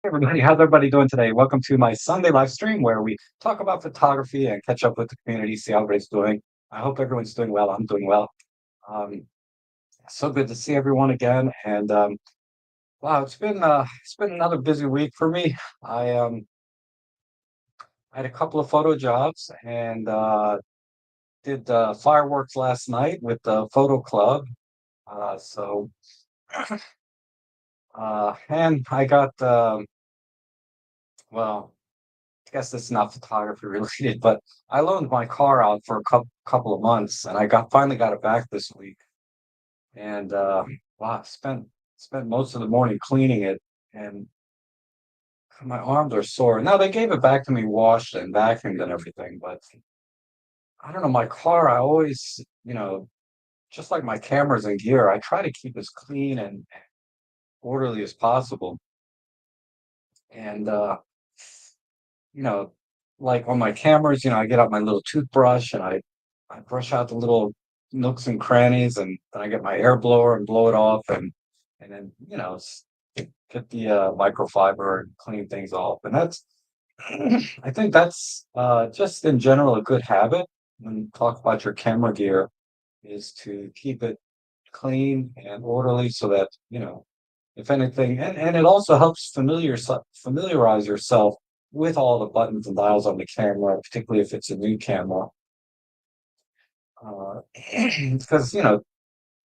Hey everybody, how's everybody doing today? Welcome to my Sunday live stream where we talk about photography and catch up with the community, see how everybody's doing. I hope everyone's doing well. I'm doing well. Um, so good to see everyone again. And wow, it's been another busy week for me. I had a couple of photo jobs and did fireworks last night with the photo club. So and I got well. I guess this is not photography related, but I loaned my car out for a couple of months, and I got finally got it back this week. And wow, spent most of the morning cleaning it, and my arms are sore. Now they gave it back to me washed and vacuumed and everything, but I don't know. My car, I always, just like my cameras and gear, I try to keep as clean and orderly as possible. And you know, like on my cameras, I get out my little toothbrush and I brush out the little nooks and crannies, and then I get my air blower and blow it off, and then get the microfiber and clean things off. And that's I think that's just in general a good habit when you talk about your camera gear is to keep it clean and orderly so that, if anything, and it also helps familiarize yourself with all the buttons and dials on the camera, particularly if it's a new camera. Uh, because,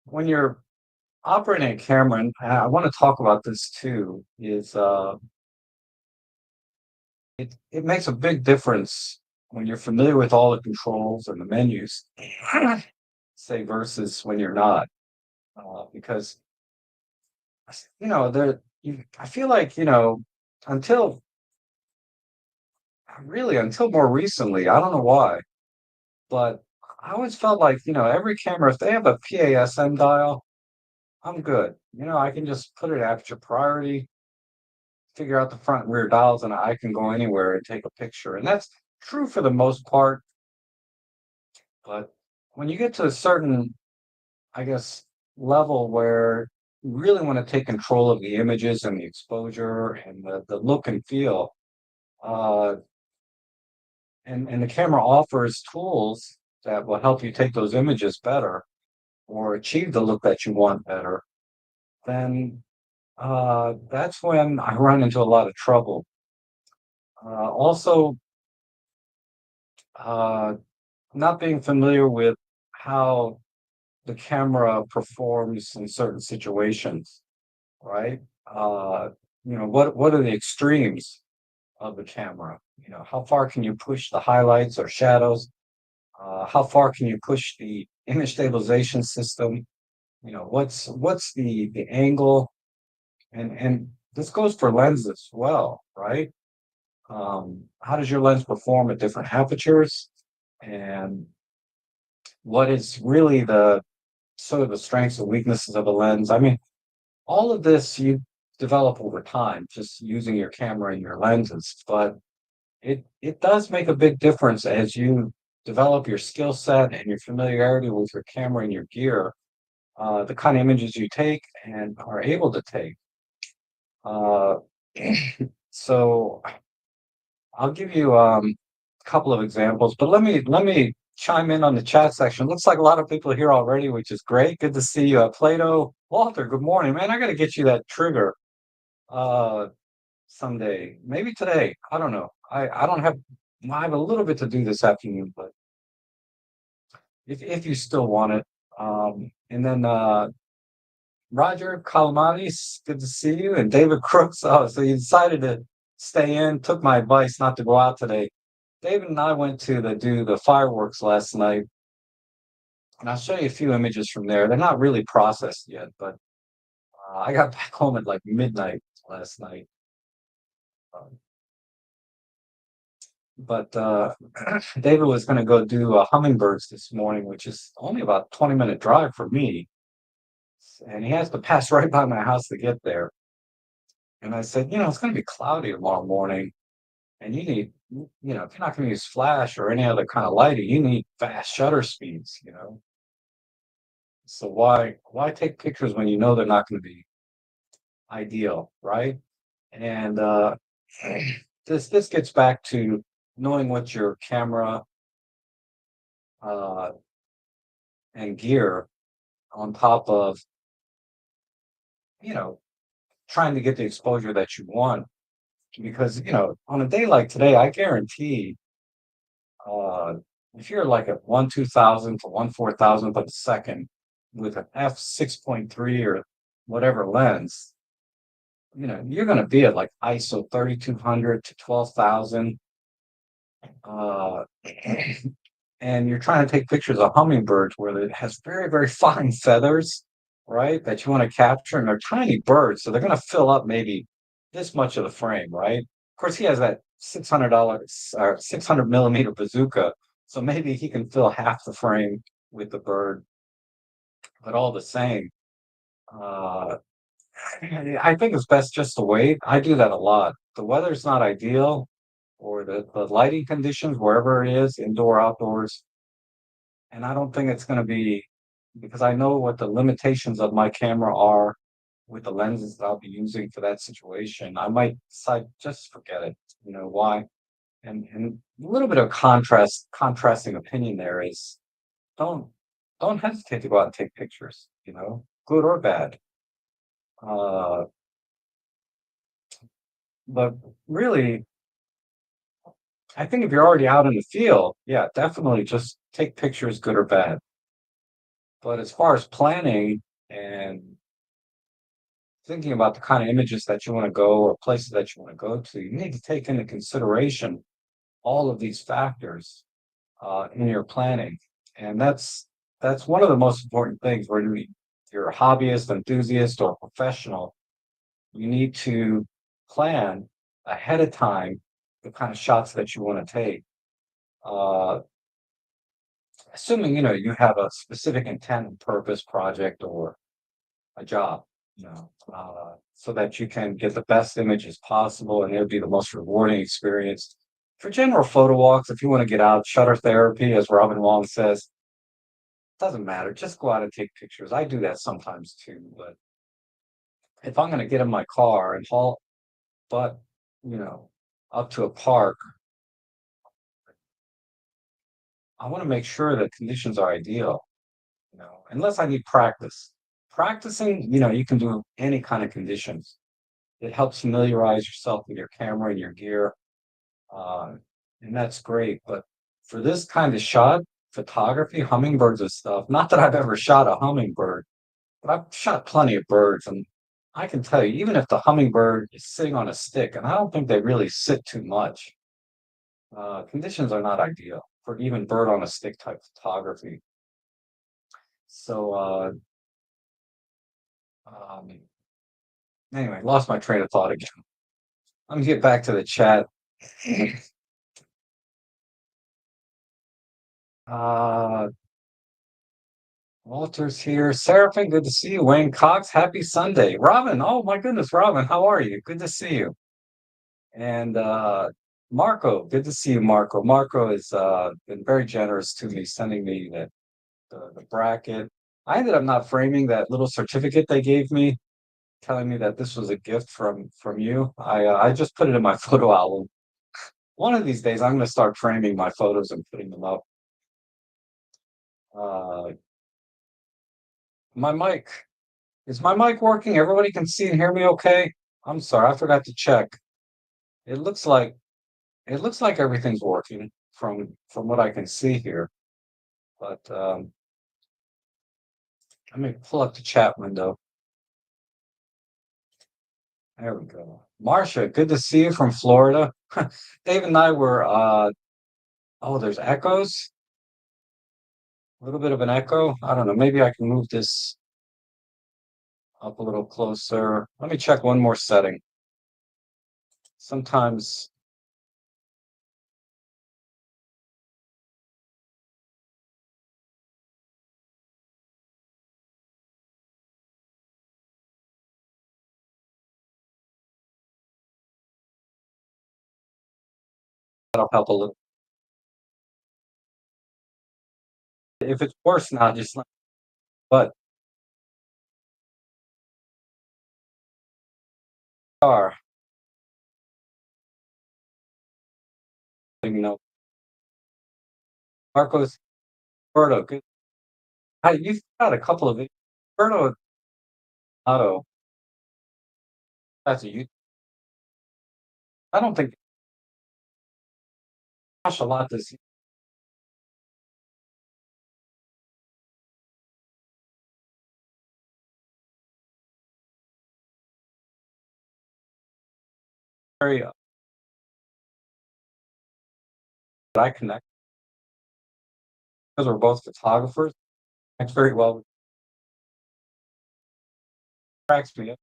when you're operating a camera, and I want to talk about this too, is it makes a big difference when you're familiar with all the controls and the menus, say, versus when you're not. Because I feel like, until until more recently, I don't know why, but I always felt like, every camera, if they have a PASM dial, I'm good. I can just put it aperture priority, figure out the front and rear dials, and I can go anywhere and take a picture. And that's true for the most part. But when you get to a certain, I guess, level where you really want to take control of the images and the exposure and the look and feel, uh, and the camera offers tools that will help you take those images better or achieve the look that you want better, then that's when I run into a lot of trouble. Also, uh, not being familiar with how the camera performs in certain situations, right? What are the extremes of the camera? How far can you push the highlights or shadows? How far can you push the image stabilization system? What's the angle? And this goes for lenses as well, right? How does your lens perform at different apertures? And what is really the sort of the strengths and weaknesses of a lens? I mean, all of this you develop over time, just using your camera and your lenses, but it does make a big difference as you develop your skill set and your familiarity with your camera and your gear, the kind of images you take and are able to take. Uh, so I'll give you a couple of examples, but let me chime in on the chat section. Looks like a lot of people are here already, which is great. Good to see you, Plato. Walter, good morning, man. I got to get you that trigger uh, someday, maybe today. I don't know. I don't have. I have a little bit to do this afternoon, but if you still want it, and then Roger Calamanis, good to see you, and David Crooks. Oh, so you decided to stay in. Took my advice not to go out today. David and I went to do the fireworks last night, and I'll show you a few images from there. They're not really processed yet, but I got back home at like midnight last night. Um, but David was going to go do hummingbirds this morning, which is only about a 20-minute drive for me, and he has to pass right by my house to get there. And I said, it's going to be cloudy tomorrow morning, and you need, if you're not going to use flash or any other kind of lighting, you need fast shutter speeds. So why take pictures when you know they're not going to be ideal, right? And this gets back to knowing what your camera uh, and gear on top of, you know, trying to get the exposure that you want. Because, on a day like today, I guarantee uh, if you're like at 1/2000 to 1/4000th of a second with an f6.3 or whatever lens, you're going to be at like ISO 3200 to 12,000. Uh, and you're trying to take pictures of hummingbirds where it has very, very fine feathers, right? That you want to capture, and they're tiny birds, so they're going to fill up maybe this much of the frame, right? Of course, he has that $600 or 600 millimeter bazooka, so maybe he can fill half the frame with the bird, but all the same, uh, I think it's best just to wait. I do that a lot. The weather's not ideal, or the lighting conditions, wherever it is, indoor, outdoors, and I don't think it's going to be, because I know what the limitations of my camera are with the lenses that I'll be using for that situation. I might decide just forget it. Why? And a little bit of contrasting opinion there is, don't don't hesitate to go out and take pictures. Good or bad. Uh, but really, I think if you're already out in the field, yeah, definitely just take pictures, good or bad. But as far as planning and thinking about the kind of images that you want to go or places that you want to go to, you need to take into consideration all of these factors in your planning. And that's one of the most important things. Whether you're a hobbyist, enthusiast, or professional, you need to plan ahead of time the kind of shots that you want to take. Uh, Assuming you have a specific intent and purpose, project, or a job, so that you can get the best images possible, and it'll be the most rewarding experience. For general photo walks, if you want to get out, shutter therapy, as Robin Wong says, doesn't matter. Just go out and take pictures. I do that sometimes too, but if I'm going to get in my car and haul, but you know, up to a park, I want to make sure that conditions are ideal. Unless I need practice. Practicing, you can do any kind of conditions. It helps familiarize yourself with your camera and your gear, uh, and that's great. But for this kind of shot, photography, hummingbirds and stuff, not that I've ever shot a hummingbird, but I've shot plenty of birds, and I can tell you, even if the hummingbird is sitting on a stick, and I don't think they really sit too much, conditions are not ideal for even bird on a stick type photography. So, um, anyway, lost my train of thought again. Let me get back to the chat. Uh, Walter's here. Seraphim, good to see you. Wayne Cox, happy Sunday. Robin, oh my goodness, Robin, how are you? Good to see you. And Marco, good to see you, Marco. Marco has been very generous to me, sending me the bracket. I ended up not framing that little certificate they gave me, telling me that this was a gift from you. I just put it in my photo album. One of these days, I'm going to start framing my photos and putting them up. Uh, my mic is my mic working? Everybody can see and hear me okay? I'm sorry, I forgot to check. It looks like it looks like everything's working from what I can see here. But let me pull up the chat window. There we go. Marcia, good to see you from Florida. Dave and I were oh, there's echoes. A little bit of an echo. I don't know. Maybe I can move this up a little closer. Let me check one more setting. Sometimes that'll help a little. If it's worse now, just but are. You know, Marcos Roberto, good. You've got a couple of Roberto Auto. That's a you. I don't think gosh a lot this area that I connect because we're both photographers. That's very well cracks me up.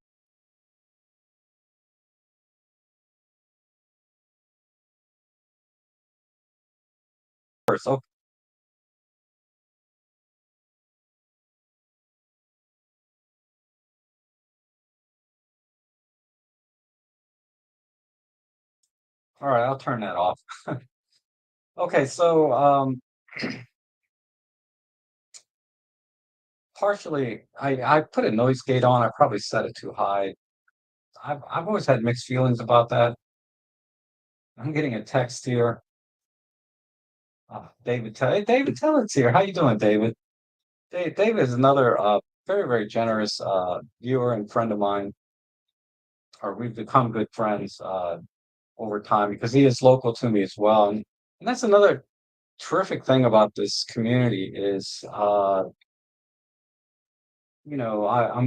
So, all right, I'll turn that off. Okay, so partially, I put a noise gate on. I probably set it too high. I've always had mixed feelings about that. I'm getting a text here. Hey, David Tellant's here. How you doing, David? David is another very, very generous viewer and friend of mine, or we've become good friends over time because he is local to me as well. And that's another terrific thing about this community is, I'm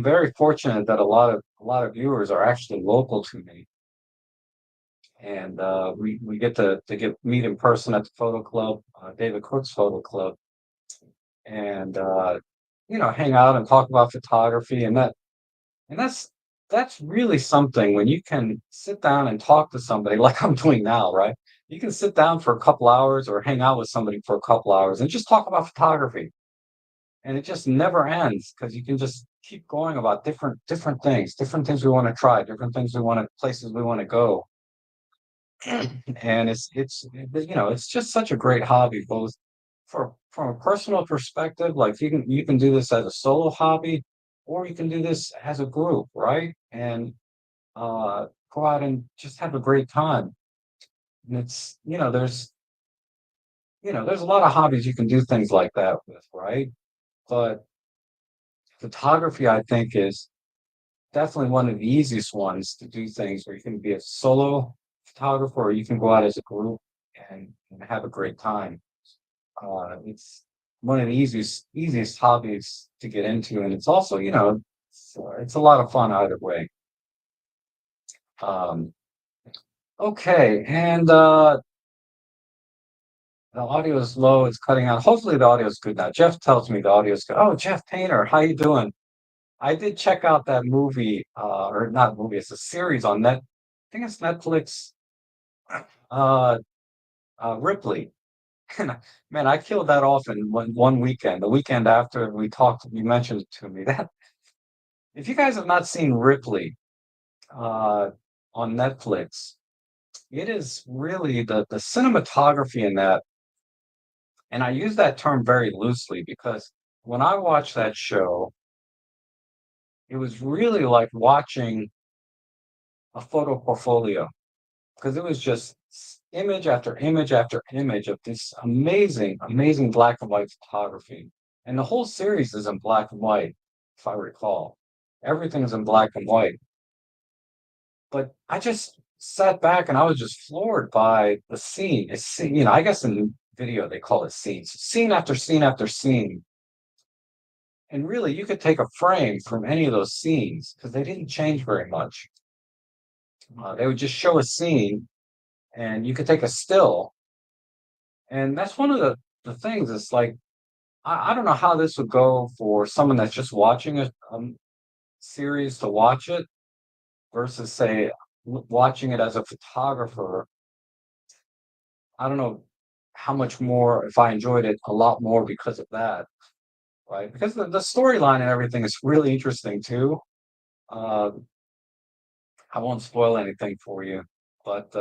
very fortunate that a lot of viewers are actually local to me, and we get to get meet in person at the photo club, David Cook's photo club, and hang out and talk about photography, and that's really something when you can sit down and talk to somebody like I'm doing now, right? You can sit down for a couple hours or hang out with somebody for a couple hours and just talk about photography. And it just never ends because you can just keep going about different things we want to try, different things we want to places we want to go. And it's just such a great hobby, both from a personal perspective, like you can do this as a solo hobby, or you can do this as a group, right? And go out and just have a great time. And there's a lot of hobbies you can do things like that with, right? But photography, I think, is definitely one of the easiest ones to do things where you can be a solo photographer or you can go out as a group and have a great time. It's one of the easiest hobbies to get into, and it's also, it's a lot of fun either way. Um, okay, and the audio is low, it's cutting out. Hopefully the audio is good now. Jeff tells me the audio is good. Oh, Jeff Painter, how you doing? I did check out that movie, or not movie, it's a series on I think it's Netflix, uh, Ripley. Man, I killed that off in one weekend. The weekend after we talked, you mentioned it to me. That if you guys have not seen Ripley, uh, on Netflix, it is really the cinematography in that, and I use that term very loosely because when I watched that show, it was really like watching a photo portfolio because it was just image after image after image of this amazing, amazing black and white photography. And the whole series is in black and white, if I recall. Everything's in black and white. But I just sat back and I was just floored by the scene. I guess in video they call it scenes, scene after scene after scene. And really, you could take a frame from any of those scenes because they didn't change very much. They would just show a scene, and you could take a still. And that's one of the things. It's like, I don't know how this would go for someone that's just watching a series to watch it versus, say, watching it as a photographer. I don't know how much more, if I enjoyed it a lot more because of that, right? Because the storyline and everything is really interesting too. Uh, I won't spoil anything for you, but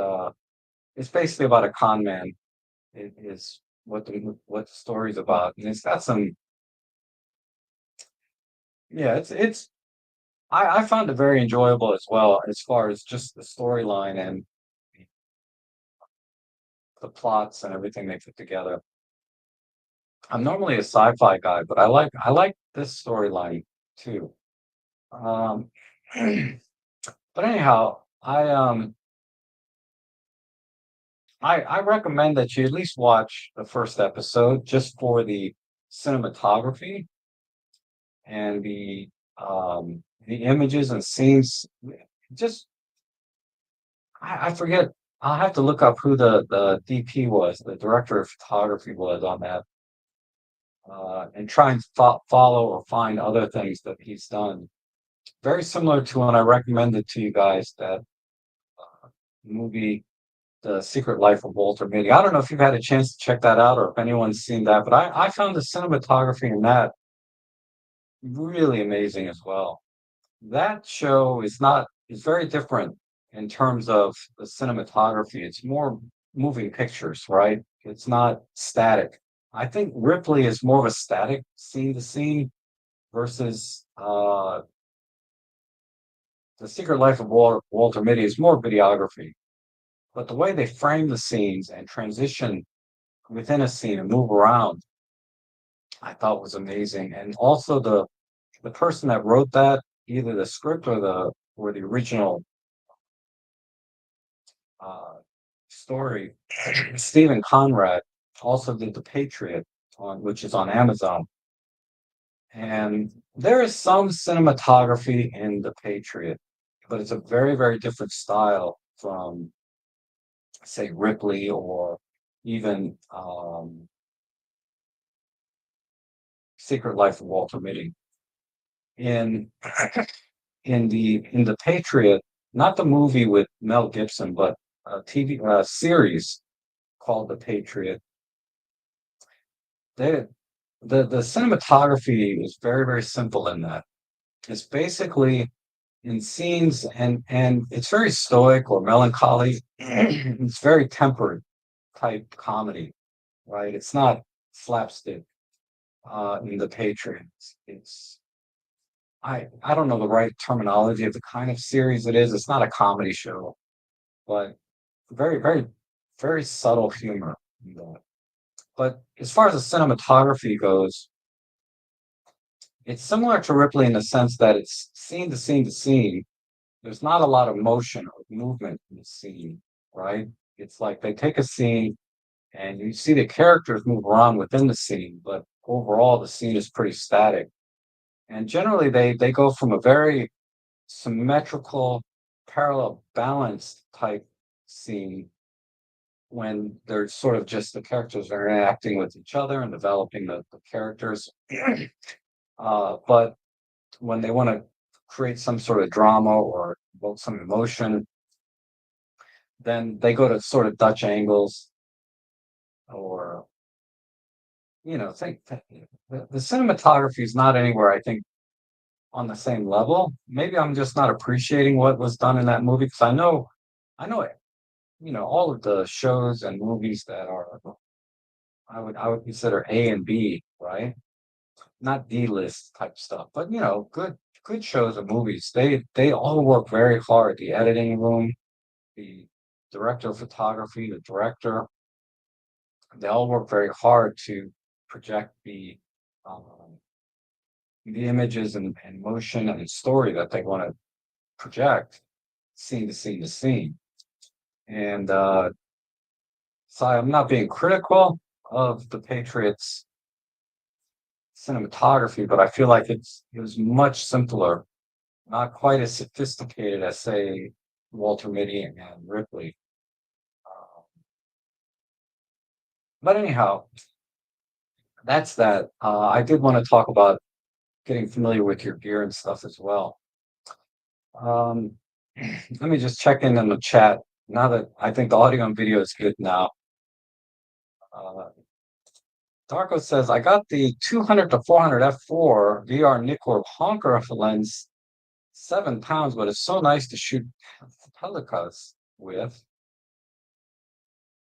it's basically about a con man. It is what the story's about, and it's got some. Yeah, I found it very enjoyable as well as far as just the storyline and the plots and everything they put together. I'm normally a sci-fi guy, but I like this storyline too. Um, but anyhow, I recommend that you at least watch the first episode just for the cinematography and the images and scenes. Just I forget. I'll have to look up who the DP was, the director of photography was on that, and try and follow or find other things that he's done. Very similar to when I recommended to you guys that movie, The Secret Life of Walter Mitty. I don't know if you've had a chance to check that out or if anyone's seen that, but I found the cinematography in that really amazing as well. That show is very different in terms of the cinematography. It's more moving pictures, right? It's not static. I think Ripley is more of a static scene to scene versus The Secret Life of Walter Mitty is more videography. But the way they frame the scenes and transition within a scene and move around, I thought was amazing. And also the person that wrote that, either the script or the original uh, story, Stephen Conrad also did The Patriot, on which is on Amazon. And there is some cinematography in The Patriot, but it's a very, very different style from, say, Ripley or even Secret Life of Walter Mitty. In in the Patriot, not the movie with Mel Gibson, but a TV series called The Patriot. They, the cinematography is very, very simple in that. It's basically in scenes and it's very stoic or melancholy. It's very tempered type comedy, right? It's not slapstick in The Patriot. It's I don't know the right terminology of the kind of series it is. It's not a comedy show, but very, very, very subtle humor in that. But as far as the cinematography goes, it's similar to Ripley in the sense that it's scene to scene to scene. There's not a lot of motion or movement in the scene, right? It's like they take a scene and you see the characters move around within the scene, but overall the scene is pretty static. And generally they go from a very symmetrical, parallel, balanced type scene when they're sort of just the characters are interacting with each other and developing the characters. But when they want to create some sort of drama or evoke some emotion, then they go to sort of Dutch angles or, think the cinematography is not anywhere, I think, on the same level. Maybe I'm just not appreciating what was done in that movie because I know it, all of the shows and movies that are I would consider A and B, right? Not D-list type stuff, but good shows and movies. They all work very hard. The editing room, the director of photography, the director, they all work very hard to project um, the images and motion and story that they want to project, scene to scene to scene. And so I'm not being critical of the Patriots cinematography, but I feel like it was much simpler, not quite as sophisticated as, say, Walter Mitty and Ripley. Uh, but anyhow, that's that. I did want to talk about getting familiar with your gear and stuff as well. Um, let me just check in the chat. Now that I think the audio and video is good now. Uh, Darko says, I got the 200 to 400 f4 VR Nikkor honker lens, 7 pounds, but it's so nice to shoot pelicans with.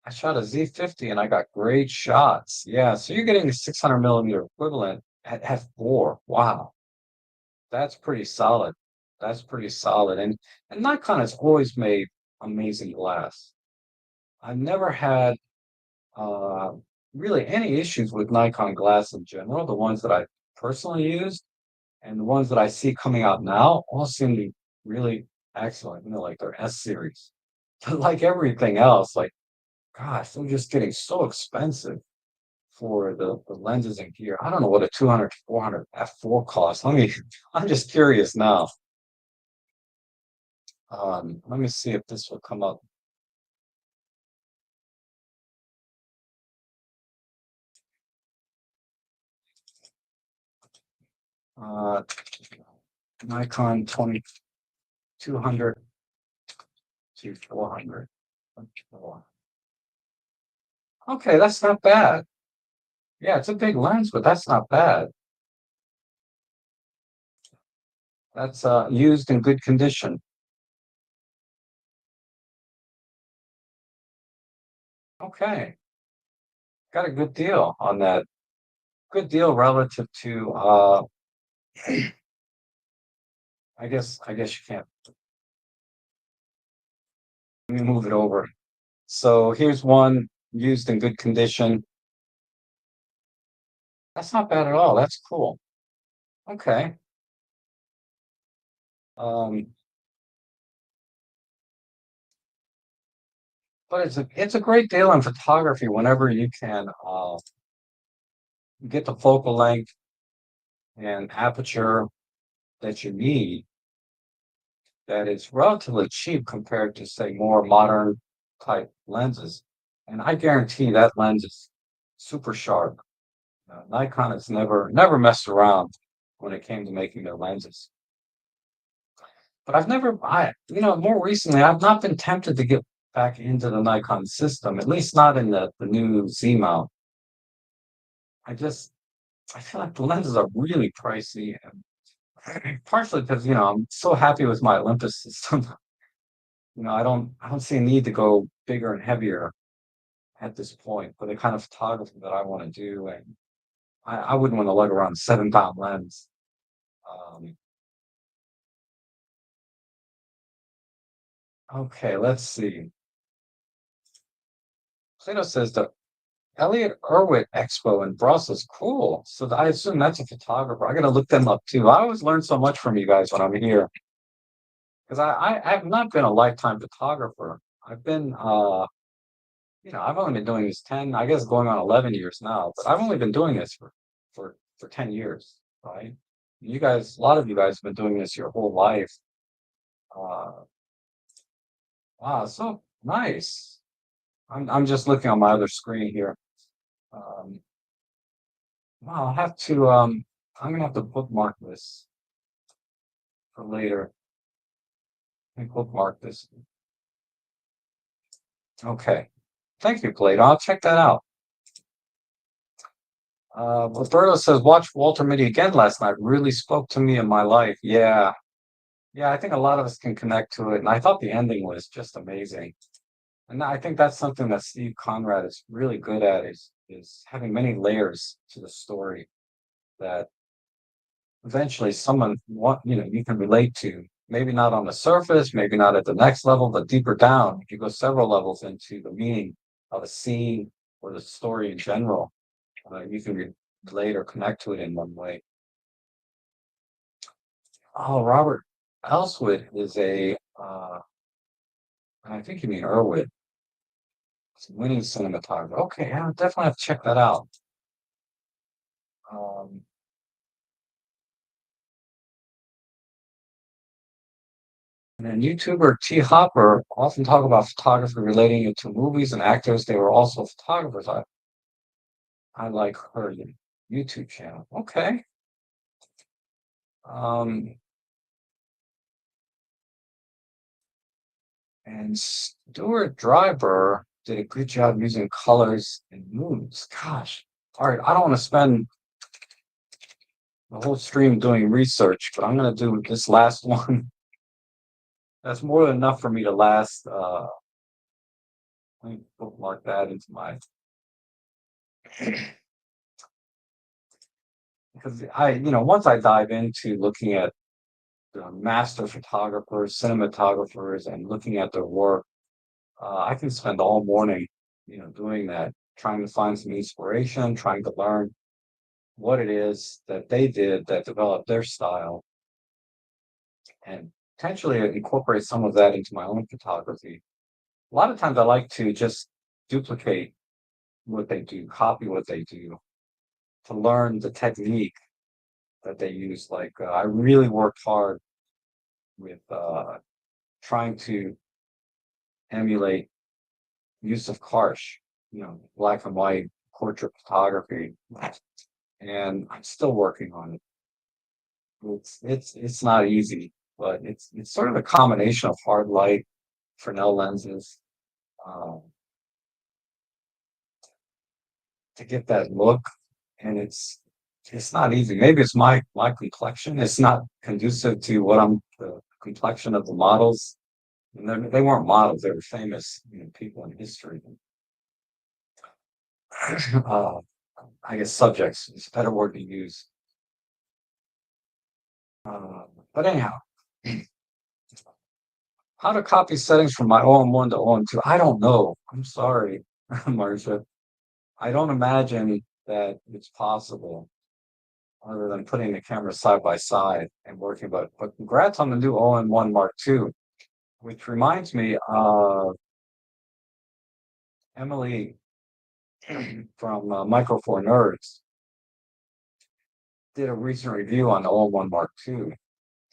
I shot a Z50 and I got great shots. Yeah, so you're getting a 600 millimeter equivalent at f4. Wow, that's pretty solid. That's pretty solid. And Nikon has always made amazing glass. I've never had Uh, Really, any issues with Nikon glass in general, the ones that I personally used and the ones that I see coming out now, all seem to be really excellent. Like their S series. But like everything else, like gosh, they're just getting so expensive for the lenses and gear. I don't know what a 200 to 400 f4 costs. I'm just curious now. Let me see if this will come up. Uh, Nikon 2200 to 400. Okay, that's not bad. Yeah, it's a big lens, but that's not bad. That's used in good condition. Okay, got a good deal on that. Good deal relative to I guess you can't. Let me move it over. So here's one used in good condition. That's not bad at all. That's cool. Okay. Um, but it's a great deal in photography whenever you can get the focal length and aperture that you need that is relatively cheap compared to say more modern type lenses. And I guarantee that lens is super sharp. Nikon has never messed around when it came to making their lenses. But I've never, more recently, I've not been tempted to get back into the Nikon system, at least not in the new Z mount. I just, I feel like the lenses are really pricey, and partially because, I'm so happy with my Olympus system. I don't see a need to go bigger and heavier at this point for the kind of photography that I want to do. And I wouldn't want to lug around a 7 pound lens. Um, okay, let's see. Plato says the Elliot Erwitt Expo in Brussels. Cool. So I assume that's a photographer. I gotta look them up too. I always learn so much from you guys when I'm here because I have not been a lifetime photographer. I've only been doing this 10, I guess going on 11 years now, but I've only been doing this for 10 years, right? You guys, a lot of you guys have been doing this your whole life. Uh, wow, so nice. I'm just looking on my other screen here. Um, wow, I'm gonna have to bookmark this for later. Let me bookmark this. Okay. Thank you, Plato. I'll check that out. Roberto says, watch Walter Mitty again last night. Really spoke to me in my life. Yeah. Yeah, I think a lot of us can connect to it. And I thought the ending was just amazing. And I think that's something that Steve Conrad is really good at is having many layers to the story that eventually someone you can relate to. Maybe not on the surface, maybe not at the next level, but deeper down, if you go several levels into the meaning of a scene or the story in general, you can relate or connect to it in one way. Oh, Robert Elswit is I think you mean Irwit, winning cinematographer. Okay, yeah, I'll definitely have to check that out. Um, and then YouTuber T Hopper often talk about photography relating it to movies and actors. They were also photographers. I like her YouTube channel. Okay. Um, and Stuart Driver did a good job using colors and moods. Gosh. All right, I don't want to spend the whole stream doing research, but I'm gonna do this last one. That's more than enough for me to last. Let me bookmark that into my because once I dive into looking at master photographers, cinematographers, and looking at their work, I can spend all morning, doing that. trying to find some inspiration, trying to learn what it is that they did that developed their style, and potentially incorporate some of that into my own photography. A lot of times I like to just duplicate what they do, copy what they do, to learn the technique that they use. Like I really worked hard with trying to emulate use of Karsh, black and white portrait photography, and I'm still working on it. It's not easy, but it's sort of a combination of hard light, Fresnel lenses, um, to get that look, and it's not easy. Maybe it's my complexion. It's not conducive to what I'm the complexion of the models. And they weren't models; they were famous, people in history. uh, I guess subjects is a better word to use. But anyhow, how to copy settings from my OM1 to OM2? I don't know. I'm sorry, Marcia. I don't imagine that it's possible other than putting the cameras side by side and working. But congrats on the new OM1 Mark II, which reminds me, Emily from Micro Four Nerds did a recent review on the OM1 Mark II,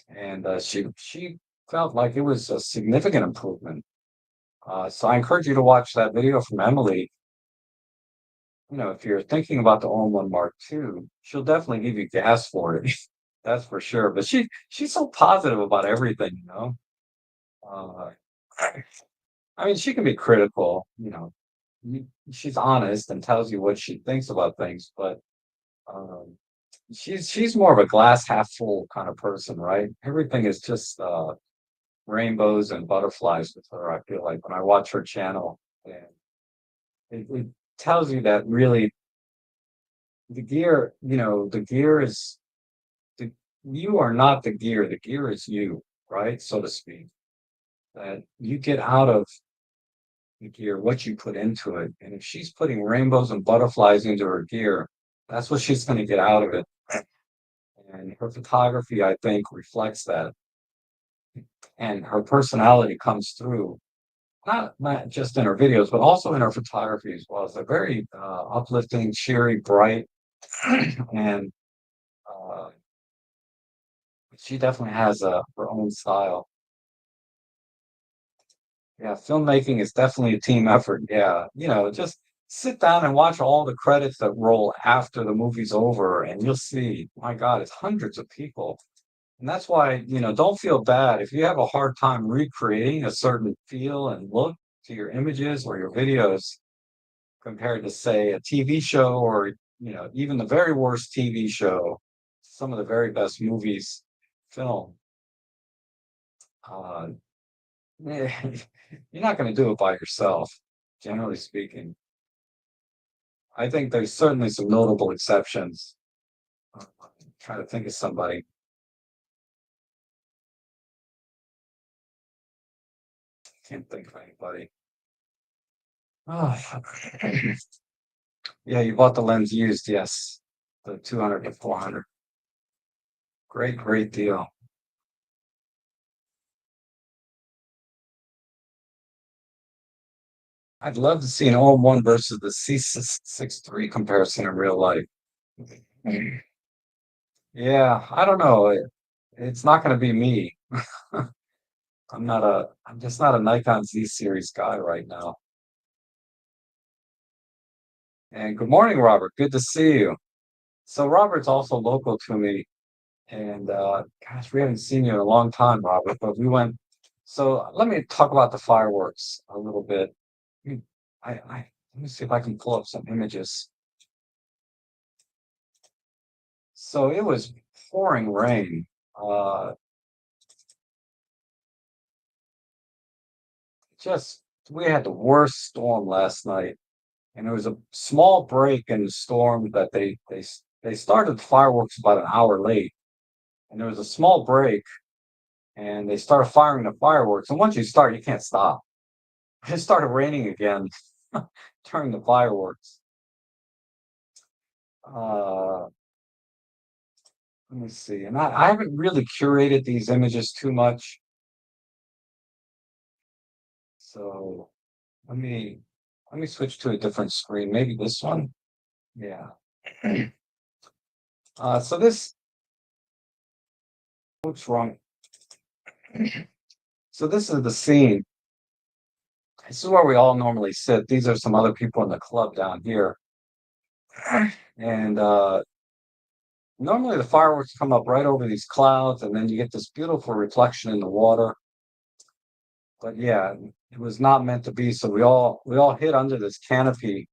and she felt like it was a significant improvement. So I encourage you to watch that video from Emily. If you're thinking about the OM1 Mark II, she'll definitely give you gas for it. That's for sure. But she's so positive about everything. Uh, I mean, she can be critical. She's honest and tells you what she thinks about things, but um, she's more of a glass half full kind of person, right? Everything is just rainbows and butterflies with her. I feel like when I watch her channel, and it tells you that really the gear is the you are not the gear is you, right? So to speak. That you get out of the gear what you put into it. And if she's putting rainbows and butterflies into her gear, that's what she's going to get out of it. And her photography, I think, reflects that. And her personality comes through, not just in her videos, but also in her photography as well. It's a very uplifting, cheery, bright, and uh, she definitely has her own style. Yeah, filmmaking is definitely a team effort. Yeah, just sit down and watch all the credits that roll after the movie's over, and you'll see, my God, it's hundreds of people. And that's why, don't feel bad if you have a hard time recreating a certain feel and look to your images or your videos compared to, say, a TV show or, even the very worst TV show, some of the very best movies, film. Uh, Yeah, you're not going to do it by yourself, generally speaking. I think there's certainly some notable exceptions. Try to think of somebody. Can't think of anybody. Oh, yeah, you bought the lens used, yes. The 200 to 400. Great, great deal. I'd love to see an OM1 versus the C63 comparison in real life. Yeah, I don't know. It's not going to be me. I'm just not a Nikon Z series guy right now. And good morning, Robert. Good to see you. So Robert's also local to me, and gosh, we haven't seen you in a long time, Robert. But we went. So let me talk about the fireworks a little bit. Hmm, let me see if I can pull up some images. So it was pouring rain. Uh, just we had the worst storm last night, and there was a small break in the storm that they started the fireworks about an hour late, and there was a small break and they started firing the fireworks. And once you start, you can't stop. It started raining again. during the fireworks. Uh, Let me see. And I haven't really curated these images too much. So let me let me switch to a different screen. Maybe this one. Yeah. So this, what's wrong? So this is the scene. This is where we all normally sit. These are some other people in the club down here. And normally the fireworks come up right over these clouds, and then you get this beautiful reflection in the water. But yeah, it was not meant to be. So we all hid under this canopy.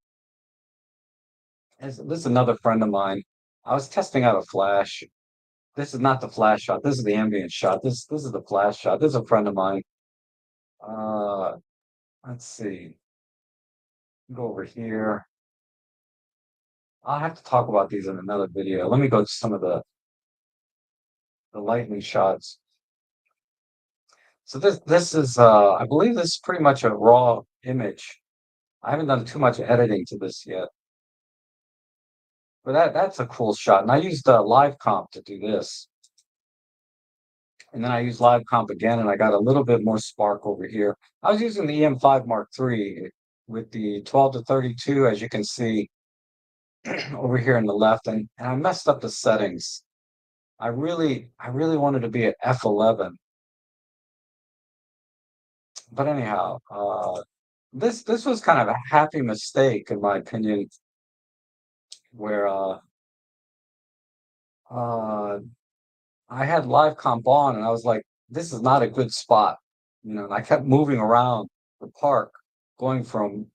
This is another friend of mine. I was testing out a flash. This is not the flash shot. This is the ambient shot. This is the flash shot. This is a friend of mine. Uh, let's see. Go over here. I'll have to talk about these in another video. Let me go to some of the lightning shots. So this is I believe this is pretty much a raw image. I haven't done too much editing to this yet. But that's a cool shot. And I used live comp to do this. And then I used live comp again, and I got a little bit more spark over here. I was using the EM5 Mark III with the 12 to 32, as you can see over here on the left, and I messed up the settings. I really wanted to be at f11. But anyhow, this was kind of a happy mistake in my opinion, where uh I had live comp on, and I was like, this is not a good spot. And I kept moving around the park, going from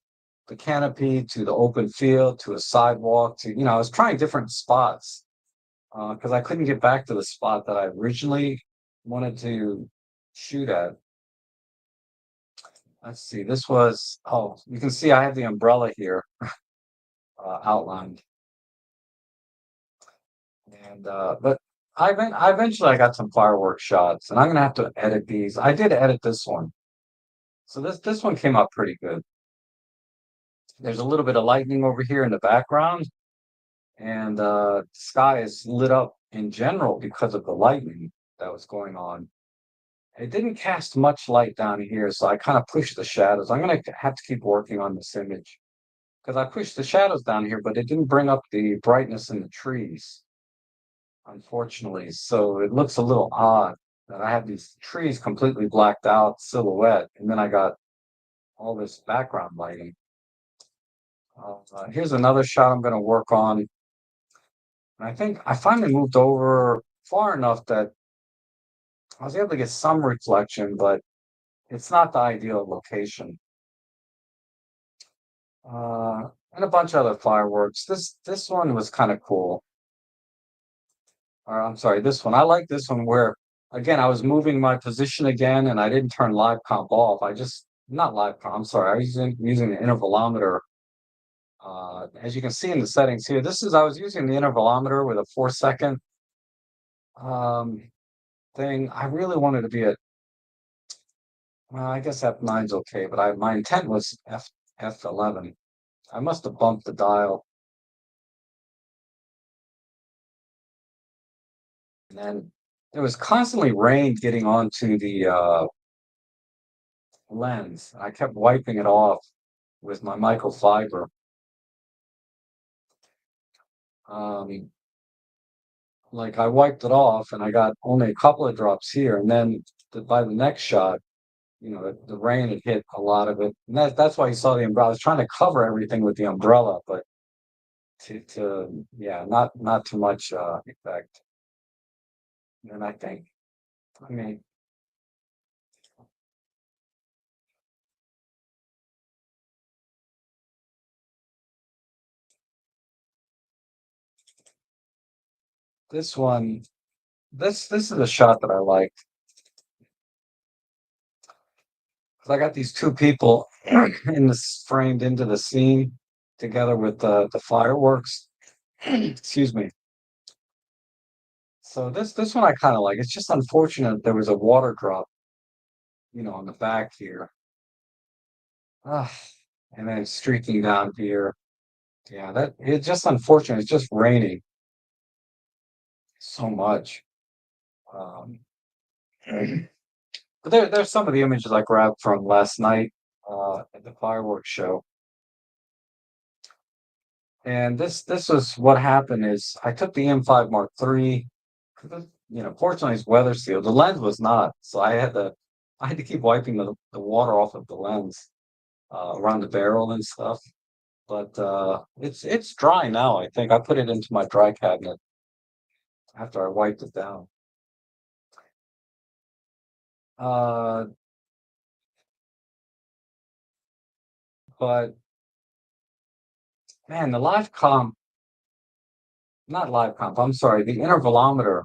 the canopy to the open field to a sidewalk to, I was trying different spots because I couldn't get back to the spot that I originally wanted to shoot at. Let's see, oh, you can see I have the umbrella here outlined. And but I eventually I got some fireworks shots, and I'm gonna have to edit these. I did edit this one. So this one came out pretty good. There's a little bit of lightning over here in the background, and the sky is lit up in general because of the lightning that was going on. It didn't cast much light down here, so I kind of pushed the shadows. I'm gonna have to keep working on this image because I pushed the shadows down here, but it didn't bring up the brightness in the trees, unfortunately. So it looks a little odd that I have these trees completely blacked out, silhouette, and then I got all this background lighting. Here's another shot I'm going to work on. And I think I finally moved over far enough that I was able to get some reflection, but it's not the ideal location. And a bunch of other fireworks. This one was kind of cool. Or I'm sorry, this one. I like this one where again I was moving my position again, and I didn't turn live comp off. I just not live comp. I'm sorry. I was using the intervalometer. As you can see in the settings here, I was using the intervalometer with a 4 second um, thing. I really wanted to be at, well, I guess F9's okay, but my intent was F11. I must have bumped the dial. And then there was constantly rain getting onto the lens. I kept wiping it off with my microfiber. Um, like I wiped it off, and I got only a couple of drops here, and then by the next shot, the rain had hit a lot of it, and that's why you saw the umbrella. I was trying to cover everything with the umbrella, but yeah, not too much effect. And I mean, this one, this is a shot that I like. 'Cause I got these two people in this framed into the scene together with the fireworks. Excuse me. So this one I kind of like. It's just unfortunate there was a water drop, on the back here. Ah, and then it's streaking down here. Yeah, that it's just unfortunate. It's just raining so much. Um, but there's some of the images I grabbed from last night at the fireworks show. And this was what happened is I took the M5 Mark III. 'Cause fortunately it's weather sealed. The lens was not, so I had to keep wiping the water off of the lens around the barrel and stuff. But it's dry now, I think. I put it into my dry cabinet after I wiped it down. Uh, but man, the live comp, not live comp, I'm sorry, the intervalometer.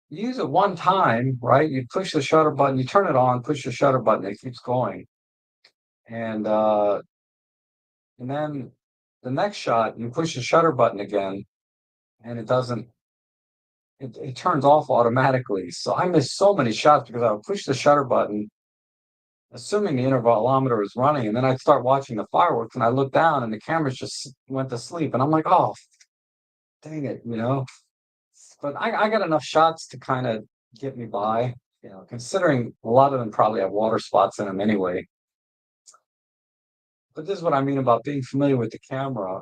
You use it one time, right? You push the shutter button, you turn it on, push the shutter button, it keeps going. And and then the next shot, you push the shutter button again, and it doesn't. It turns off automatically. So I missed so many shots because I would push the shutter button, assuming the intervalometer is running, and then I'd start watching the fireworks, and I look down, and the cameras just went to sleep, and I'm like, oh, dang it. But I got enough shots to kind of get me by, considering a lot of them probably have water spots in them anyway. But this is what I mean about being familiar with the camera.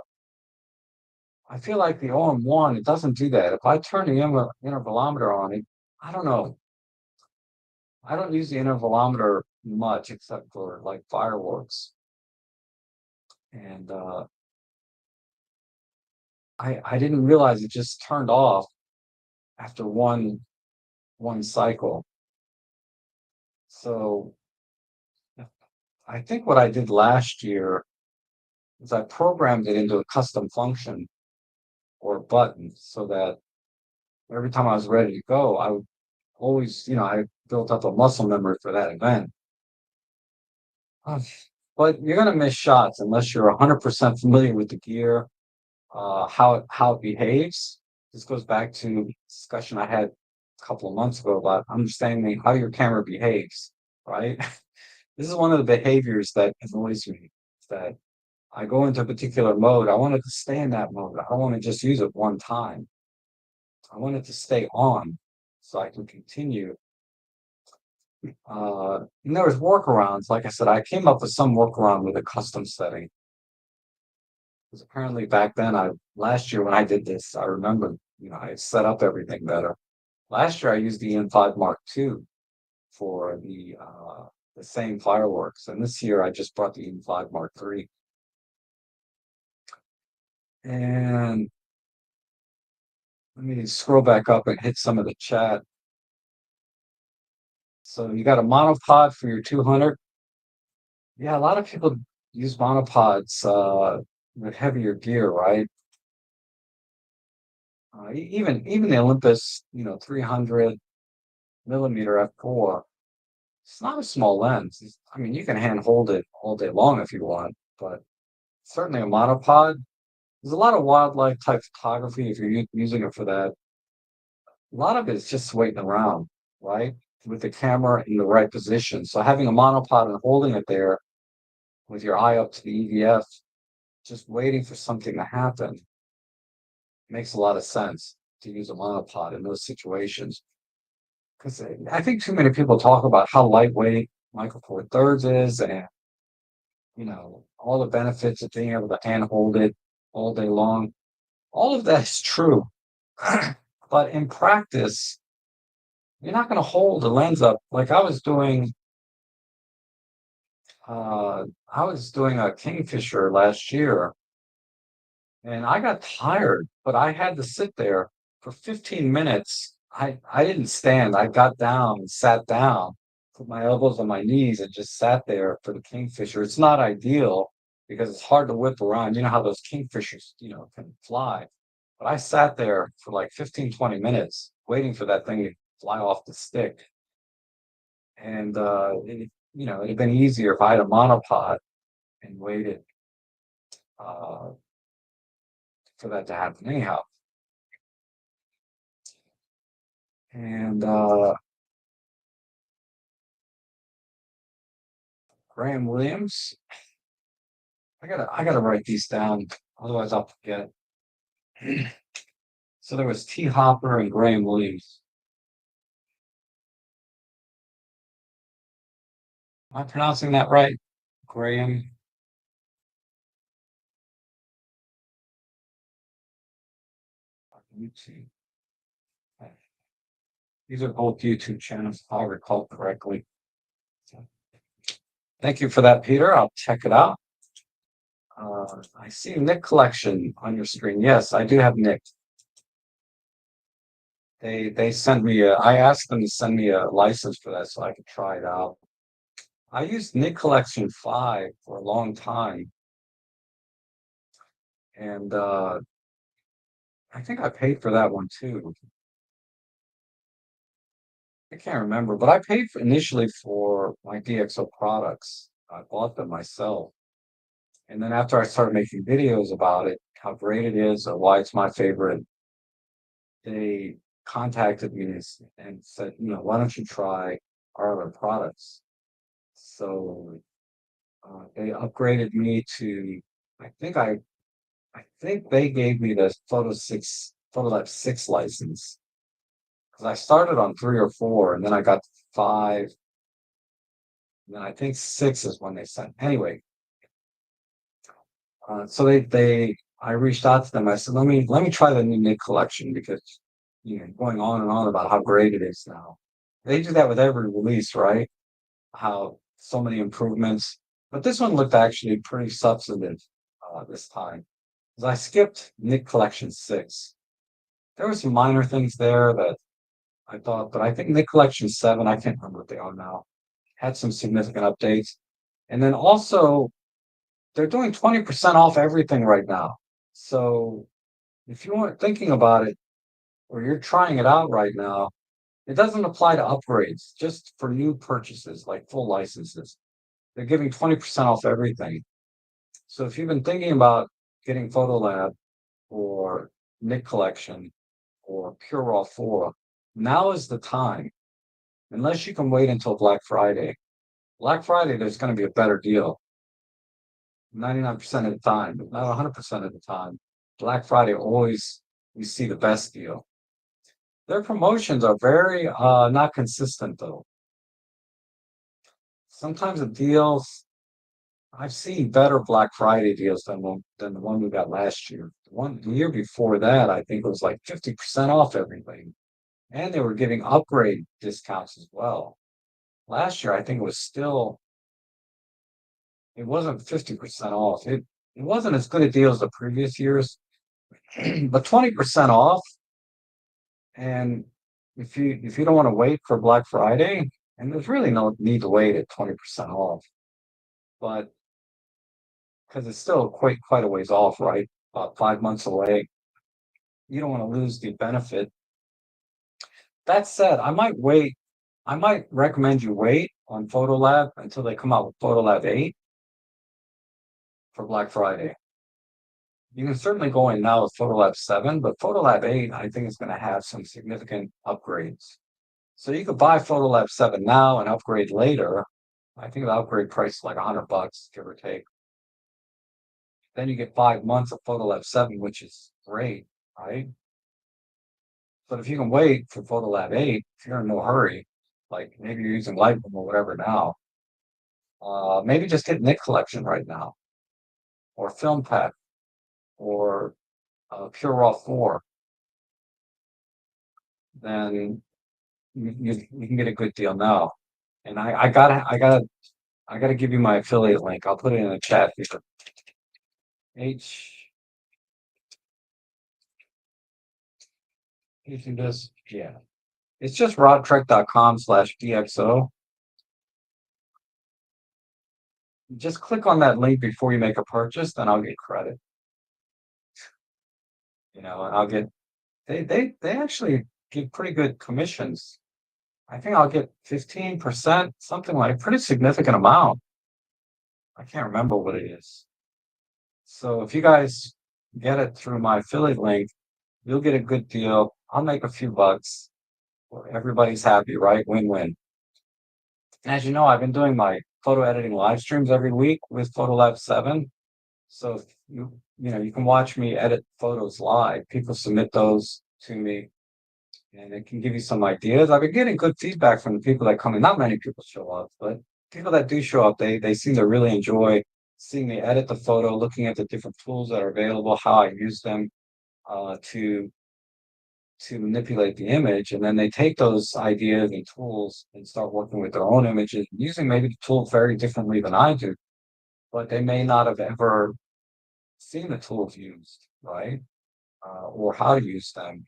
I feel like the OM1, it doesn't do that. If I turn the intervalometer on it, I don't know. I don't use the intervalometer much except for like fireworks. And I didn't realize it just turned off after one cycle. So I think what I did last year is I programmed it into a custom function or button so that every time I was ready to go, I would always, I built up a muscle memory for that event. Uh, But you're gonna miss shots unless you're 100% familiar with the gear, how it behaves. This goes back to a discussion I had a couple of months ago about understanding how your camera behaves, right? This is one of the behaviors that annoys me, is that I go into a particular mode. I want it to stay in that mode. I don't want to just use it one time. I want it to stay on so I can continue. And there was workarounds. Like I said, I came up with some workaround with a custom setting. Because apparently back then, last year when I did this, I remember, I had set up everything better. Last year I used the M5 Mark II for the same fireworks, and this year I just brought the M5 Mark III. And let me scroll back up and hit some of the chat. So you got a monopod for your 200. Yeah, a lot of people use monopods with heavier gear, right? Even the Olympus, 300 millimeter f4. It's not a small lens. I mean, you can hand hold it all day long if you want, but certainly a monopod. There's a lot of wildlife type photography if you're using it for that. A lot of it is just waiting around, right? With the camera in the right position. So having a monopod and holding it there with your eye up to the EVF, just waiting for something to happen, makes a lot of sense to use a monopod in those situations. Because I think too many people talk about how lightweight Micro Four Thirds is, and all the benefits of being able to hand hold it all day long. All of that is true, but in practice, you're not going to hold the lens up like I was doing a Kingfisher last year, and I got tired, but I had to sit there for 15 minutes. I didn't stand. I got down and sat down, put my elbows on my knees, and just sat there for the Kingfisher. It's not ideal because it's hard to whip around. You know how those Kingfishers, can fly. But I sat there for like 15, 20 minutes waiting for that thing to fly off the stick. And it'd been easier if I had a monopod and waited uh, for that to happen anyhow. And Graham Williams, I gotta write these down, otherwise I'll forget. So there was T. Hopper and Graham Williams. Am I pronouncing that right? Graham. YouTube. These are both YouTube channels, if I recall correctly. Thank you for that, Peter. I'll check it out. I see Nick Collection on your screen. Yes, I do have Nick. They sent me a. I asked them to send me a license for that so I could try it out. I used Nick Collection 5 for a long time, and I think I paid for that one too. I can't remember, but I paid for, initially for my DxO products. I bought them myself. And then after I started making videos about it, how great it is, or why it's my favorite, they contacted me and said, why don't you try our other products? So they upgraded me to, I think I, I think they gave me the Photolab 6 license because I started on 3 or 4, and then I got to 5, and then I think 6 is when they sent. Anyway, so I reached out to them. I said, let me try the new Nick collection because going on and on about how great it is now. They do that with every release, right? How so many improvements, but this one looked actually pretty substantive this time. 'Cause I skipped Nick Collection 6. There were some minor things there that I thought, but I think Nick Collection 7, I can't remember what they are now, had some significant updates. And then also they're doing 20% off everything right now. So if you weren't thinking about it or you're trying it out right now, it doesn't apply to upgrades, just for new purchases like full licenses. They're giving 20% off everything. So if you've been thinking about getting Photolab or Nick Collection or Pure Raw 4, now is the time. Unless you can wait until Black Friday. Black Friday, there's going to be a better deal. 99% of the time, but not 100% of the time. Black Friday always we see the best deal. Their promotions are very not consistent though. Sometimes the deals I've seen better Black Friday deals than the one we got last year. The year before that, I think it was like 50% off everything. And they were giving upgrade discounts as well. Last year, I think it wasn't 50% off. It wasn't as good a deal as the previous years, but 20% off. And if you don't want to wait for Black Friday, and there's really no need to wait at 20% off, but because it's still quite a ways off, right? About 5 months away. You don't want to lose the benefit. That said, I might wait. I might recommend you wait on Photolab until they come out with Photolab 8 for Black Friday. You can certainly go in now with Photolab 7, but Photolab 8, I think, is going to have some significant upgrades. So you could buy Photolab 7 now and upgrade later. I think the upgrade price is like $100, give or take. Then you get 5 months of Photolab 7, which is great, right? But if you can wait for Photolab 8, if you're in no hurry, like maybe you're using Lightroom or whatever now, maybe just get Nick Collection right now, or Film Pack, or Pure Raw 4. Then you can get a good deal now. And I gotta give you my affiliate link. I'll put it in the chat here. H you can just yeah. It's just rodtrek.com/DXO. Just click on that link before you make a purchase, then I'll get credit. And I'll get they actually give pretty good commissions. I think I'll get 15%, something like pretty significant amount. I can't remember what it is. So if you guys get it through my affiliate link, you'll get a good deal. I'll make a few bucks. Everybody's happy, right? Win-win. As you know, I've been doing my photo editing live streams every week with Photolab 7. So if you can watch me edit photos live. People submit those to me, and it can give you some ideas. I've been getting good feedback from the people that come in. Not many people show up, but people that do show up, they seem to really enjoy seeing me edit the photo, looking at the different tools that are available, how I use them to manipulate the image, and then they take those ideas and tools and start working with their own images, using maybe the tools very differently than I do, but they may not have ever seen the tools used, right? Or how to use them.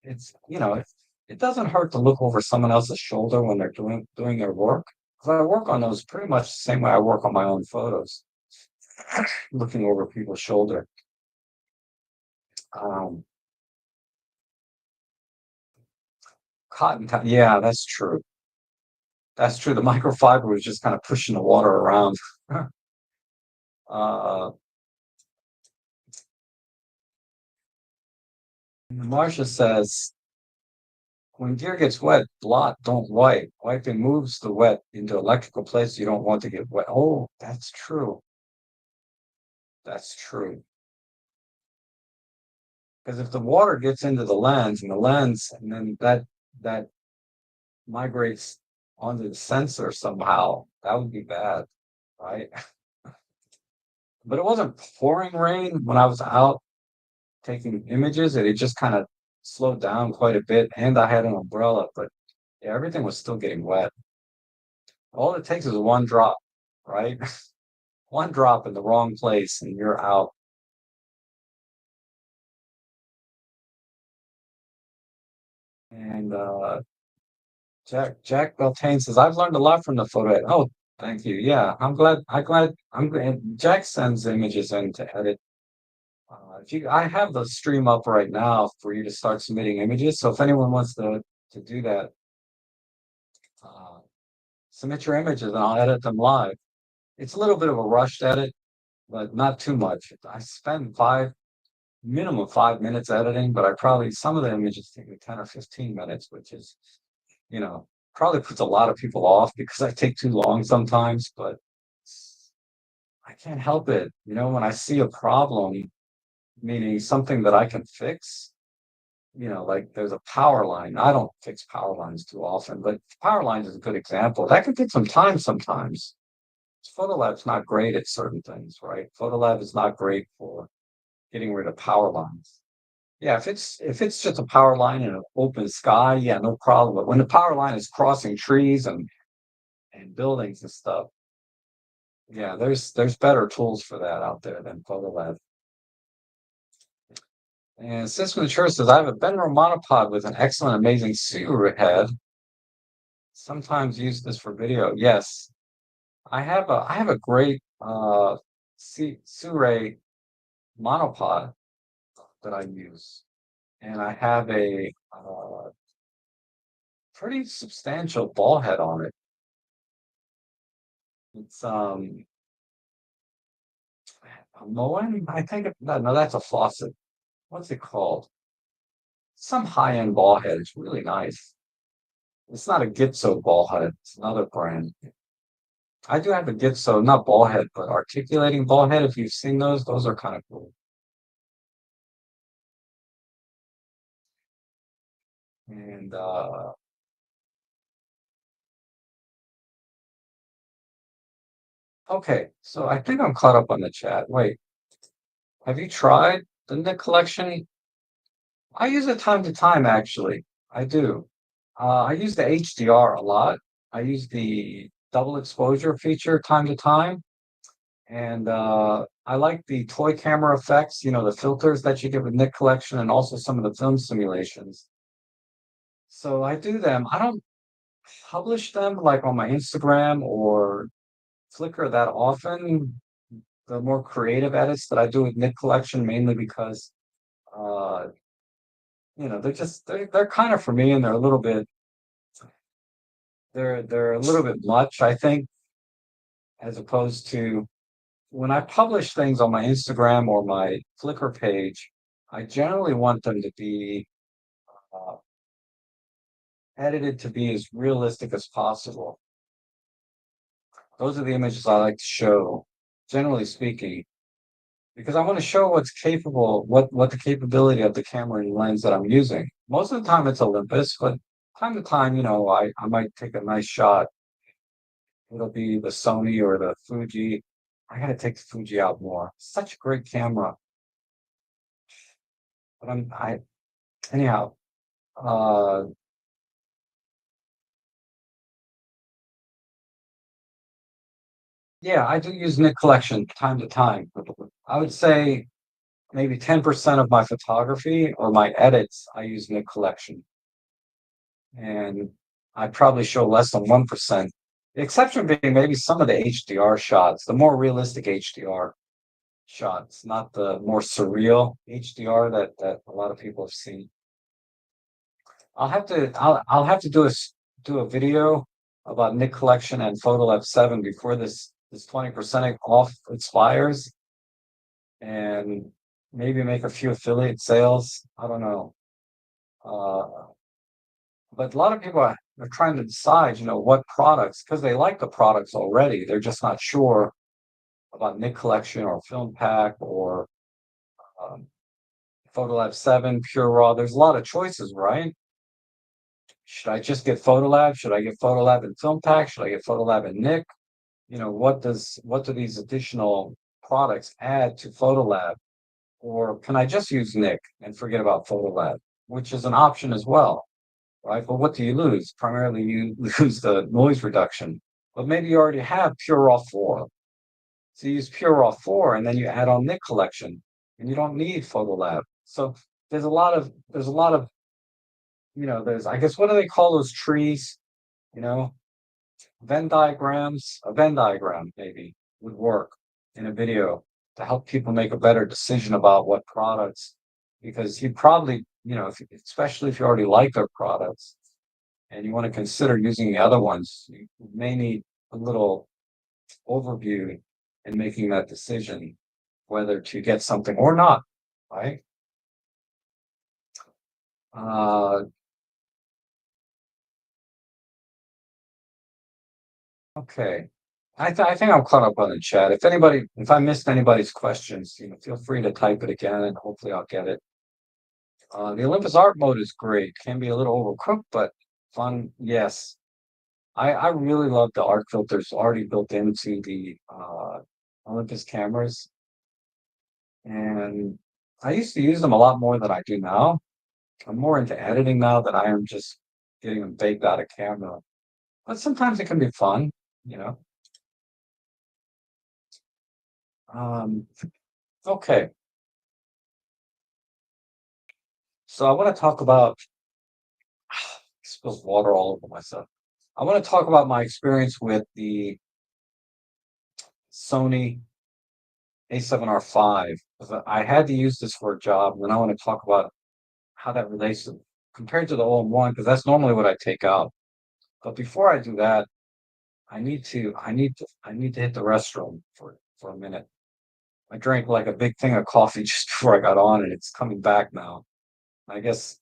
It doesn't hurt to look over someone else's shoulder when they're doing their work. Because I work on those pretty much the same way I work on my own photos, looking over people's shoulder. Um, yeah, that's true. That's true. The microfiber was just kind of pushing the water around. Uh, Marcia says, when gear gets wet, blot, don't wipe. Wiping moves the wet into electrical places you don't want to get wet. Oh, that's true. That's true. Because if the water gets into the lens and then that migrates onto the sensor somehow, that would be bad, right? But it wasn't pouring rain when I was out taking images. It just kind of slowed down quite a bit, and I had an umbrella, but yeah, everything was still getting wet. All it takes is one drop, right? One drop in the wrong place, and you're out. And Jack Beltane says, I've learned a lot from the photo edit. Oh, thank you. Yeah, I'm glad Jack sends images in to edit. If you I have the stream up right now for you to start submitting images. So if anyone wants to do that, uh, submit your images and I'll edit them live. It's a little bit of a rushed edit, but not too much. I spend minimum 5 minutes editing, but I probably some of the images take me 10 or 15 minutes, which is, you know, probably puts a lot of people off because I take too long sometimes, but I can't help it. When I see a problem, meaning something that I can fix, like there's a power line. I don't fix power lines too often, but power lines is a good example. That can take some time sometimes. Photolab's not great at certain things, right? Photolab is not great for getting rid of power lines. Yeah, if it's just a power line in an open sky, yeah, no problem. But when the power line is crossing trees and buildings and stuff, yeah, there's better tools for that out there than Photolab. And System Mature says, I have a Benro monopod with an excellent, amazing Suru head. Sometimes use this for video. Yes, I have a great Suru monopod that I use, and I have a pretty substantial ball head on it. It's a Moen, I think. No, that's a faucet. What's it called? Some high-end ball head. It's really nice. It's not a Gitso ball head. It's another brand. I do have a Gitso, not ball head, but articulating ball head. If you've seen those are kind of cool. And okay, so I think I'm caught up on the chat. Wait, have you tried the Nick collection? I use it time to time, actually. I do. I use the HDR a lot. I use the double exposure feature time to time. And I like the toy camera effects, the filters that you get with Nick Collection and also some of the film simulations. So I do them. I don't publish them like on my Instagram or Flickr that often. The more creative edits that I do with Nick Collection, mainly because uh, they're kind of for me, and they're a little bit much, I think, as opposed to when I publish things on my Instagram or my Flickr page, I generally want them to be uh, edited to be as realistic as possible. Those are the images I like to show, generally speaking. because I want to show what's capable, what the capability of the camera and lens that I'm using. Most of the time it's Olympus, but time to time, I might take a nice shot. It'll be the Sony or the Fuji. I gotta take the Fuji out more. Such a great camera. But anyhow, uh, yeah, I do use Nick Collection time to time. I would say maybe 10% of my photography or my edits, I use Nick Collection. And I probably show less than 1%. The exception being maybe some of the HDR shots, the more realistic HDR shots, not the more surreal HDR that a lot of people have seen. I'll have to do a video about Nick Collection and Photolab 7 before this 20% off expires, and maybe make a few affiliate sales. I don't know. Uh, but a lot of people are trying to decide, what products, because they like the products already. They're just not sure about Nick Collection or Film Pack or um, Photolab 7, Pure Raw. There's a lot of choices, right? Should I just get Photolab? Should I get Photolab and Film Pack? Should I get Photolab and Nick? What do these additional products add to Photolab? Or can I just use Nick and forget about Photolab, which is an option as well, right? But what do you lose? Primarily, you lose the noise reduction. But maybe you already have Pure Raw 4. So you use Pure Raw 4 and then you add on Nick Collection and you don't need Photolab. So there's a lot of, there's, I guess, what do they call those trees? You know, Venn diagrams, a Venn diagram maybe would work in a video to help people make a better decision about what products, because you probably, especially if you already like their products and you want to consider using the other ones, you may need a little overview in making that decision whether to get something or not, right? Uh, okay. I think I'm caught up on the chat. If I missed anybody's questions, feel free to type it again and hopefully I'll get it. The Olympus Art Mode is great. Can be a little overcooked, but fun. Yes. I really love the art filters already built into the Olympus cameras. And I used to use them a lot more than I do now. I'm more into editing now than I am just getting them baked out of camera. But sometimes it can be fun, you know. Um, okay. So I want to talk about spills water all over myself. I want to talk about my experience with the Sony A7R5. I had to use this for a job, and then I want to talk about how that relates to compared to the OM1, because that's normally what I take out. But before I do that, I need to hit the restroom for a minute. I drank like a big thing of coffee just before I got on, and it's coming back now. I guess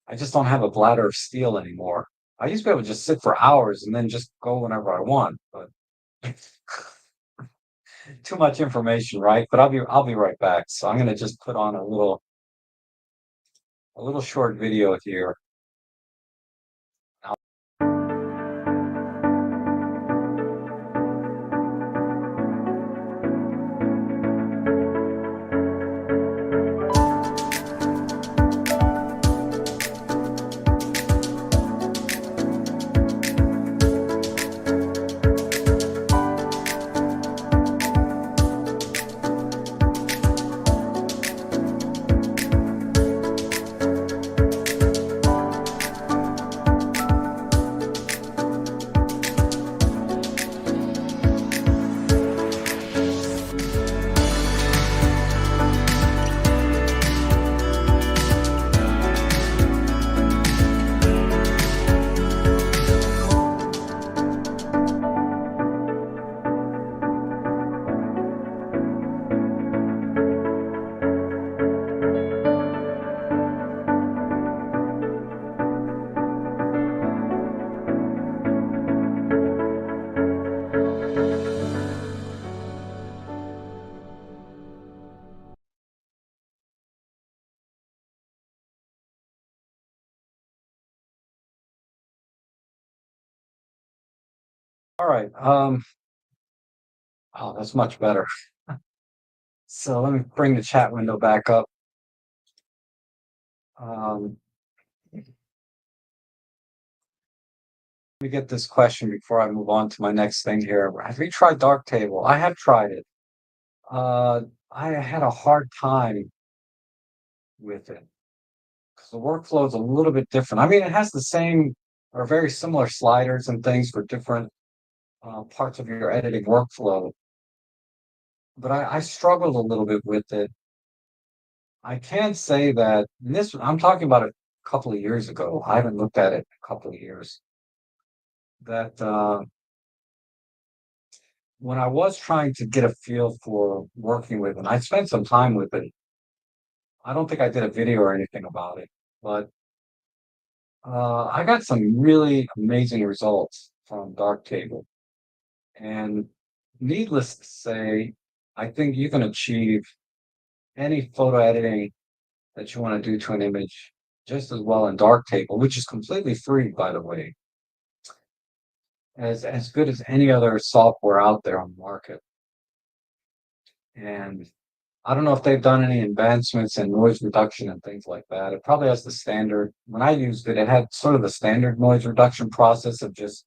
I just don't have a bladder of steel anymore. I used to be able to just sit for hours and then just go whenever I want, but too much information, right? But I'll be right back. So I'm gonna just put on a little short video here. All right. Oh, that's much better. So let me bring the chat window back up. Um, Let me get this question before I move on to my next thing here. Have you tried Darktable? I have tried it. Uh, I had a hard time with it because the workflow is a little bit different. I mean, it has the same or very similar sliders and things for different parts of your editing workflow, but I struggled a little bit with it. I can say that I'm talking about a couple of years ago. I haven't looked at it in a couple of years. That when I was trying to get a feel for working with it, I spent some time with it. I don't think I did a video or anything about it, but I got some really amazing results from Darktable. And needless to say, I think you can achieve any photo editing that you want to do to an image just as well in Darktable, which is completely free, by the way, as good as any other software out there on the market. And I don't know if they've done any advancements in noise reduction and things like that. It probably has the standard. When I used it, it had sort of the standard noise reduction process of just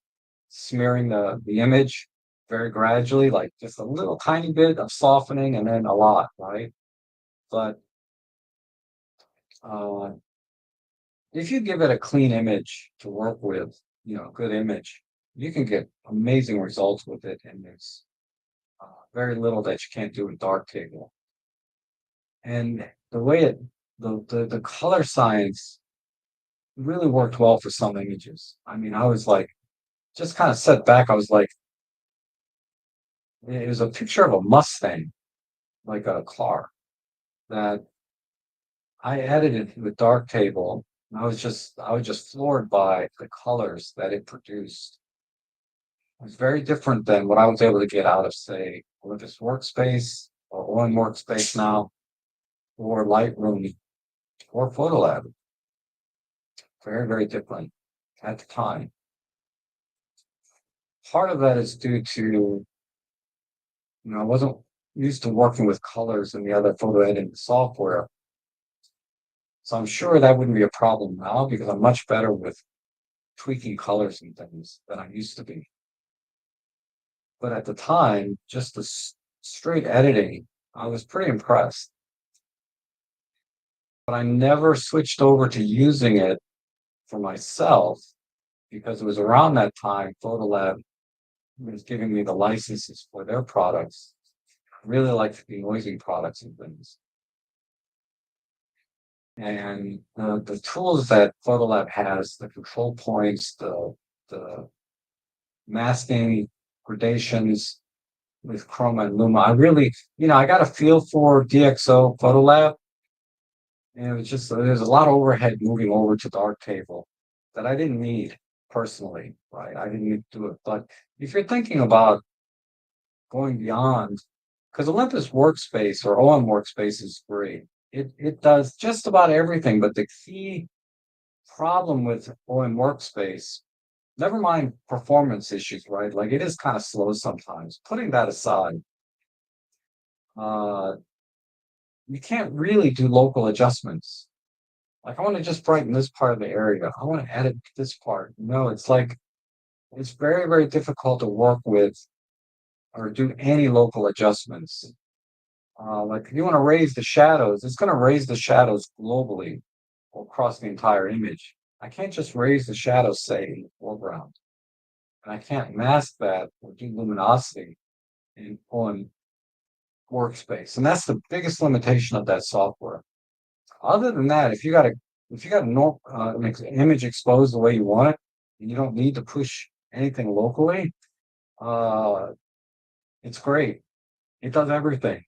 smearing the image very gradually, like just a little tiny bit of softening and then a lot, right? But uh, if you give it a clean image to work with, good image, you can get amazing results with it, and there's very little that you can't do in Darktable. And the way the color science really worked well for some images. I mean, I was like, just kind of set back. I was like, it was a picture of a Mustang, like a car that I edited with Darktable. And I was just floored by the colors that it produced. It was very different than what I was able to get out of, say, Olympus Workspace or ON Workspace now, or Lightroom or Photolab. Very, very different at the time. Part of that is due to, I wasn't used to working with colors in the other photo editing software. So I'm sure that wouldn't be a problem now because I'm much better with tweaking colors and things than I used to be. But at the time, just the straight editing, I was pretty impressed. But I never switched over to using it for myself because it was around that time Photolab was giving me the licenses for their products. I really liked the noising products and things. And the tools that Photolab has, the control points, the masking gradations with chroma and luma, I really, I got a feel for DxO Photolab, and it was just there's a lot of overhead moving over to Darktable that I didn't need personally, right? I didn't need to do it. But if you're thinking about going beyond, because Olympus Workspace or OM Workspace is great. It does just about everything, but the key problem with OM Workspace, never mind performance issues, right? Like it is kind of slow sometimes. Putting that aside, uh, you can't really do local adjustments. Like I want to just brighten this part of the area. I want to edit this part. No, it's like it's very, very difficult to work with or do any local adjustments. Like if you want to raise the shadows, it's going to raise the shadows globally across the entire image. I can't just raise the shadows, say, in the foreground. And I can't mask that or do luminosity on workspace. And that's the biggest limitation of that software. Other than that, if you got an image exposed the way you want it, and you don't need to push anything locally, uh, it's great. It does everything.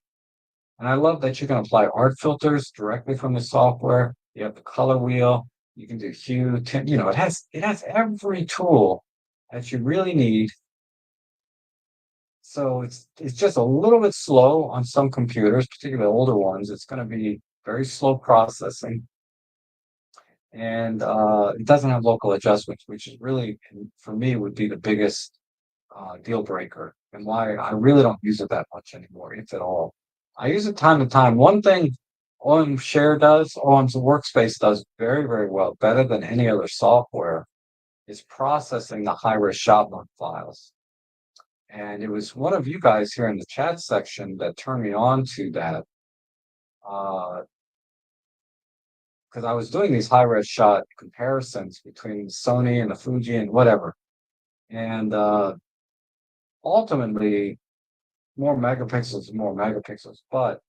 And I love that you can apply art filters directly from the software. You have the color wheel. You can do hue, tint, it has every tool that you really need. So it's just a little bit slow on some computers, particularly older ones. It's going to be very slow processing. And it doesn't have local adjustments, which is really, for me, would be the biggest deal breaker and why I really don't use it that much anymore, if at all. I use it time to time. One thing OM Share does, OM's Workspace does very, very well, better than any other software, is processing the high-res shot mode files. And it was one of you guys here in the chat section that turned me on to that. Because I was doing these high-res shot comparisons between Sony and the Fuji and whatever. And ultimately, more megapixels, more megapixels, but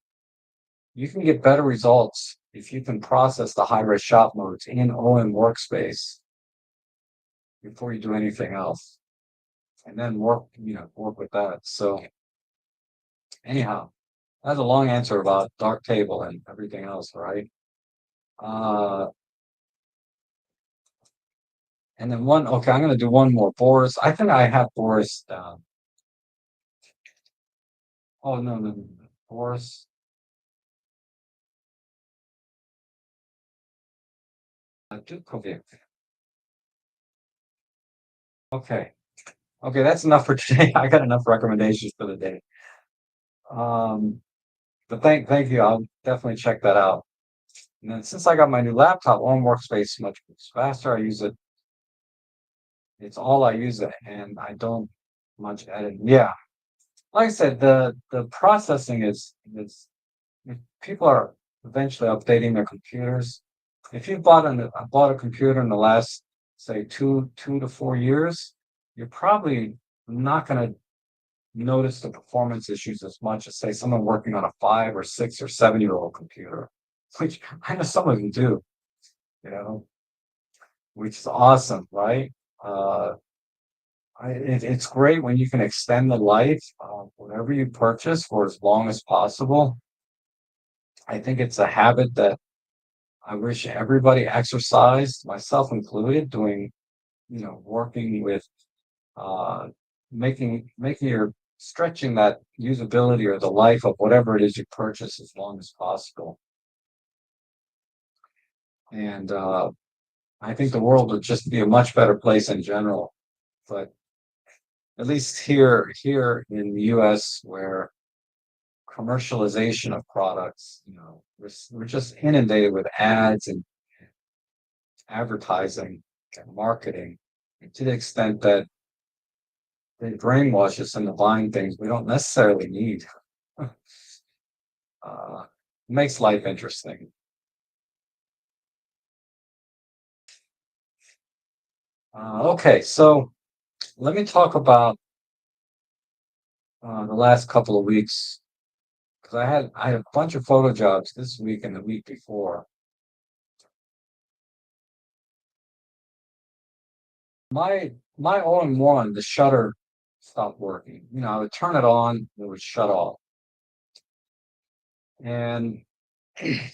you can get better results if you can process the high-res shot modes in OM Workspace before you do anything else, and then work with that. So anyhow, that's a long answer about Darktable and everything else, right? Uh, and then okay, I'm gonna do one more. Boris, I think I have Boris down. Oh no, Boris. Dukovic. Okay. Okay, that's enough for today. I got enough recommendations for the day. Um, but thank you. I'll definitely check that out. And then since I got my new laptop, OM Workspace much faster. I use it. It's all I use it, and I don't much edit. Yeah, like I said, the processing is if people are eventually updating their computers. If you bought a computer in the last say 2 to 4 years, you're probably not going to notice the performance issues as much as say someone working on a 5 or 6 or 7 year old computer, which I know some of them do, you know, which is awesome, right? Uh, it's great when you can extend the life of whatever you purchase for as long as possible. I think it's a habit that I wish everybody exercised, myself included, doing, working with uh, making your stretching that usability or the life of whatever it is you purchase as long as possible. And I think the world would just be a much better place in general. But at least here in the US, where commercialization of products, we're just inundated with ads and advertising and marketing, and to the extent that they brainwash us into buying things we don't necessarily need. uh, Makes life interesting. Okay, so let me talk about the last couple of weeks because I had a bunch of photo jobs this week and the week before. My all-in-one, the shutter stopped working. I would turn it on, it would shut off, and it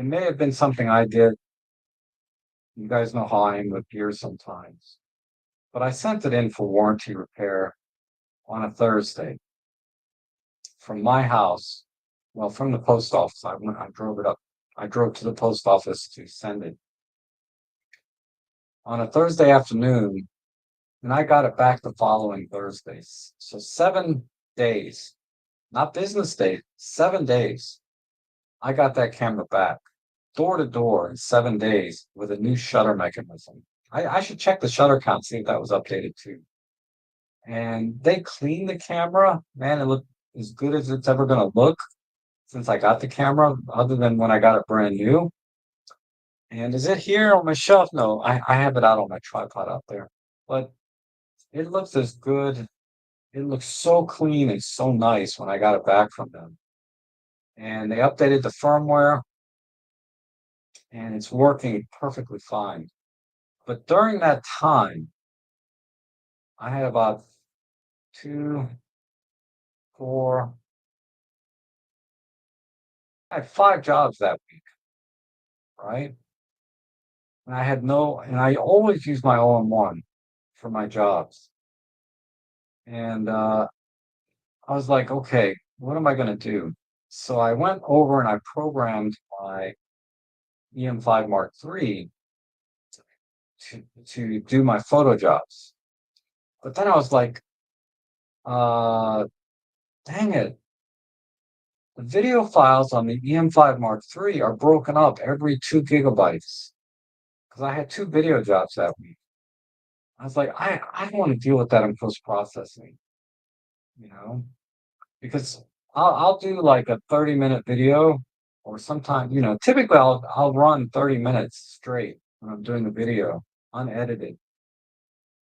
may have been something I did. You guys know how I am with gear sometimes, but I sent it in for warranty repair on a Thursday from my house. Well, from the post office. I drove it up. I drove to the post office to send it on a Thursday afternoon, and I got it back the following Thursdays. So 7 days, not business days, 7 days. I got that camera back, door to door in 7 days with a new shutter mechanism. I should check the shutter count, see if that was updated too. And they cleaned the camera. Man, it looked as good as it's ever going to look since I got the camera, other than when I got it brand new. And is it here on my shelf? No, I have it out on my tripod out there. But it looks as good. It looks so clean and so nice when I got it back from them. And they updated the firmware and it's working perfectly fine. But during that time, I had about two, four, I had 5 jobs that week, right? And I always use my all-in-one for my jobs. And I was like, okay, what am I going to do? So I went over and I programmed my EM5 Mark III to do my photo jobs. But then I was like, uh, dang it, the video files on the EM5 Mark III are broken up every 2 gigabytes because I had 2 video jobs that week. I was like, I don't want to deal with that in post processing, you know, because I'll do like a 30-minute video, or sometimes, typically I'll run 30 minutes straight when I'm doing the video unedited.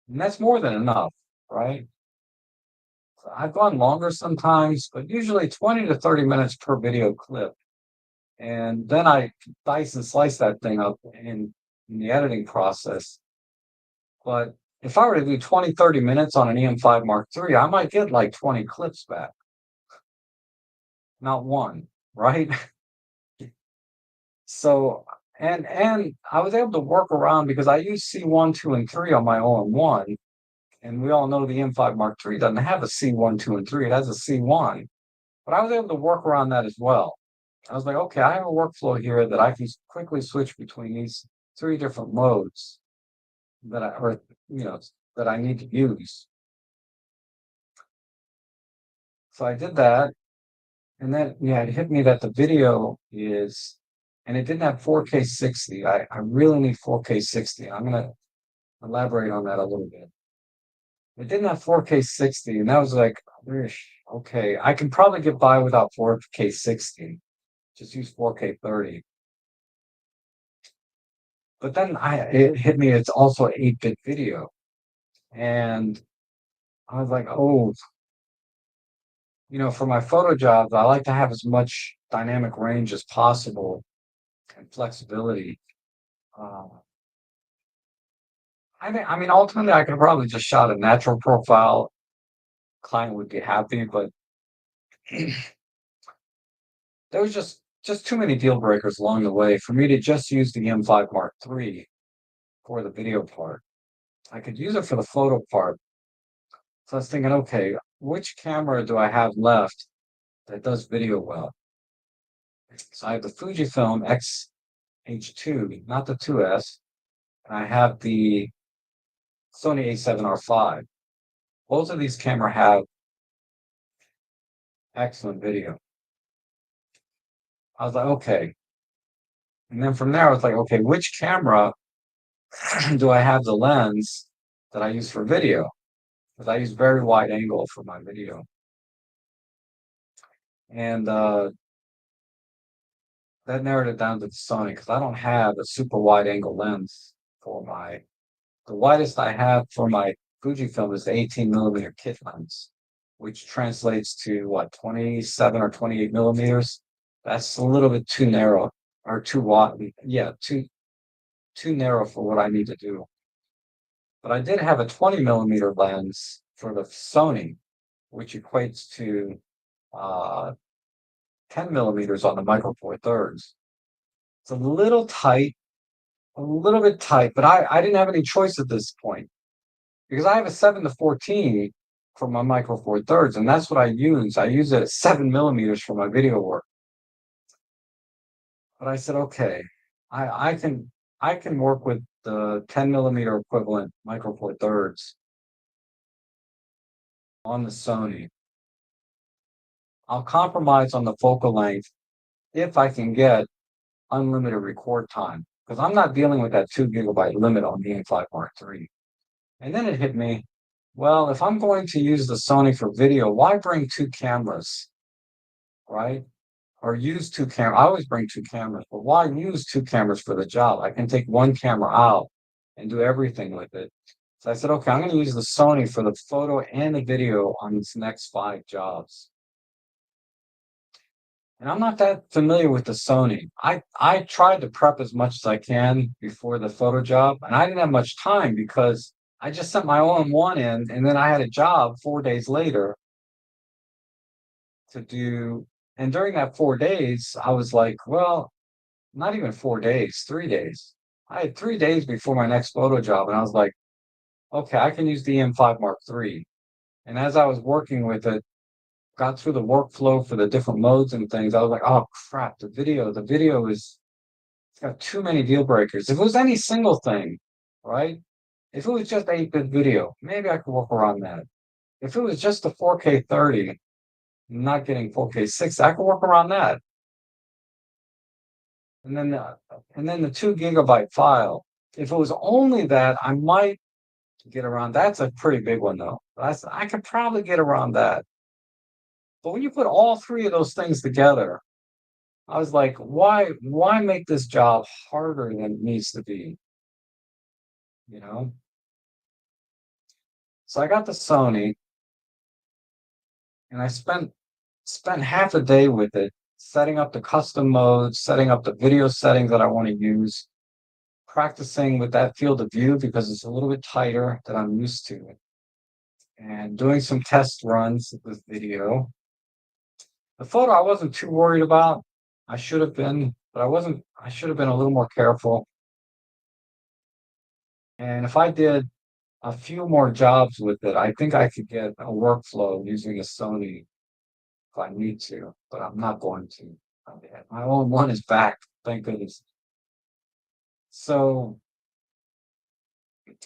And that's more than enough, right? I've gone longer sometimes, but usually 20 to 30 minutes per video clip. And then I dice and slice that thing up in the editing process. But if I were to do 20, 30 minutes on an EM5 Mark III, I might get like 20 clips back, not one, right? So, and I was able to work around because I use C1, 2, and 3 on my all-in-one. And we all know the M5 Mark III doesn't have a C1, 2, and 3. It has a C1. But I was able to work around that as well. I was like, okay, I have a workflow here that I can quickly switch between these 3 different modes or that I need to use. So I did that, and then it hit me that the video is, and it didn't have 4K 60. I really need 4K 60. I'm gonna elaborate on that a little bit. It didn't have 4K 60, and that was like, okay, I can probably get by without 4K 60. Just use 4K 30. But then it hit me, it's also 8-bit video. And I was like, oh, for my photo jobs, I like to have as much dynamic range as possible and flexibility. Uh, I mean, ultimately, I could probably just shot a natural profile. Client would be happy, but there was just too many deal breakers along the way for me to just use the M5 Mark III for the video part. I could use it for the photo part. So I was thinking, okay, which camera do I have left that does video well? So I have the Fujifilm X-H2, not the 2S, and I have the Sony A7R5. Both of these cameras have excellent video. I was like, okay. And then from there, I was like, okay, which camera do I have the lens that I use for video? Because I use very wide angle for my video. And that narrowed it down to the Sony because I don't have a super wide angle lens for the widest I have for my Fujifilm is the 18mm kit lens, which translates to what, 27 or 28 millimeters. That's a little bit too narrow or too wide. Yeah, too narrow for what I need to do. But I did have a 20mm lens for the Sony, which equates to 10 millimeters on the Micro Four Thirds. It's a little bit tight, but I didn't have any choice at this point because I have a 7-14 for my Micro Four Thirds, and that's what I use. I use it at 7 millimeters for my video work. But I said, okay, I can work with the 10mm equivalent Micro Four Thirds on the Sony. I'll compromise on the focal length if I can get unlimited record time because I'm not dealing with that 2 GB limit on the M5 Mark III. And then it hit me, well, if I'm going to use the Sony for video, why bring 2 cameras, right? Or use 2 cameras. I always bring 2 cameras, but why use 2 cameras for the job? I can take one camera out and do everything with it. So I said, okay, I'm going to use the Sony for the photo and the video on these next 5 jobs. And I'm not that familiar with the Sony. I tried to prep as much as I can before the photo job, and I didn't have much time because I just sent my all-in-one in, and then I had a job 4 days later to do. And during that 4 days, I was like, well, not even 4 days, 3 days. I had 3 days before my next photo job, and I was like, okay, I can use the M5 Mark III. And as I was working with it, got through the workflow for the different modes and things, I was like, oh crap, the video it's got too many deal breakers. If it was any single thing, right? If it was just 8-bit video, maybe I could work around that. If it was just a 4K 30, not getting 4K 60, I could work around that. And then the 2 GB file. If it was only that, I might get around. That's a pretty big one though. I could probably get around that. But when you put all three of those things together, I was like, why make this job harder than it needs to be? You know? So I got the Sony and I spent half a day with it, setting up the custom modes, setting up the video settings that I want to use, practicing with that field of view because it's a little bit tighter than I'm used to, and doing some test runs with video. The photo I wasn't too worried about. I should have been, but I wasn't. I should have been a little more careful. And if I did a few more jobs with it, I think I could get a workflow using a Sony if I need to, but I'm not going to. My own one is back, thank goodness. So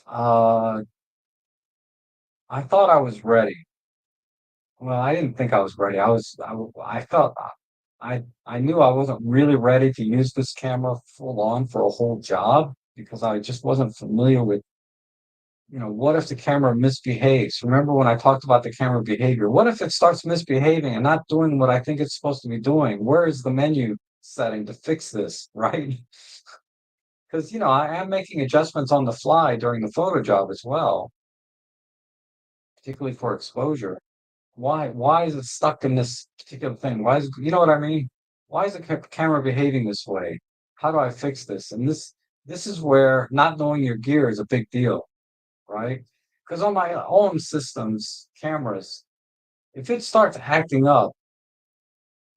uh, I thought I was ready. Well, I didn't think I was ready. I felt I knew I wasn't really ready to use this camera full on for a whole job because I just wasn't familiar with, what if the camera misbehaves? Remember when I talked about the camera behavior? What if it starts misbehaving and not doing what I think it's supposed to be doing? Where is the menu setting to fix this, right? Because, I am making adjustments on the fly during the photo job as well, particularly for exposure. Why is it stuck in this particular thing? Why is you know what I mean? Why is the camera behaving this way? How do I fix this? And this is where not knowing your gear is a big deal, right? Because on my own systems, cameras, if it starts acting up,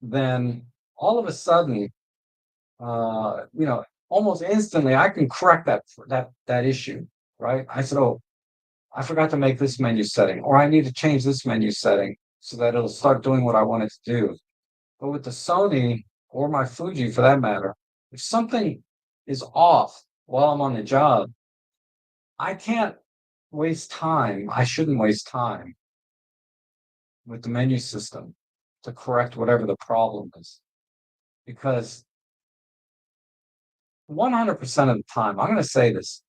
then all of a sudden, almost instantly, I can correct that issue, right? I said, oh, I forgot to make this menu setting, or I need to change this menu setting so that it'll start doing what I want it to do. But with the Sony or my Fuji for that matter, if something is off while I'm on the job, I can't waste time. I shouldn't waste time with the menu system to correct whatever the problem is. Because 100% of the time, I'm going to say this.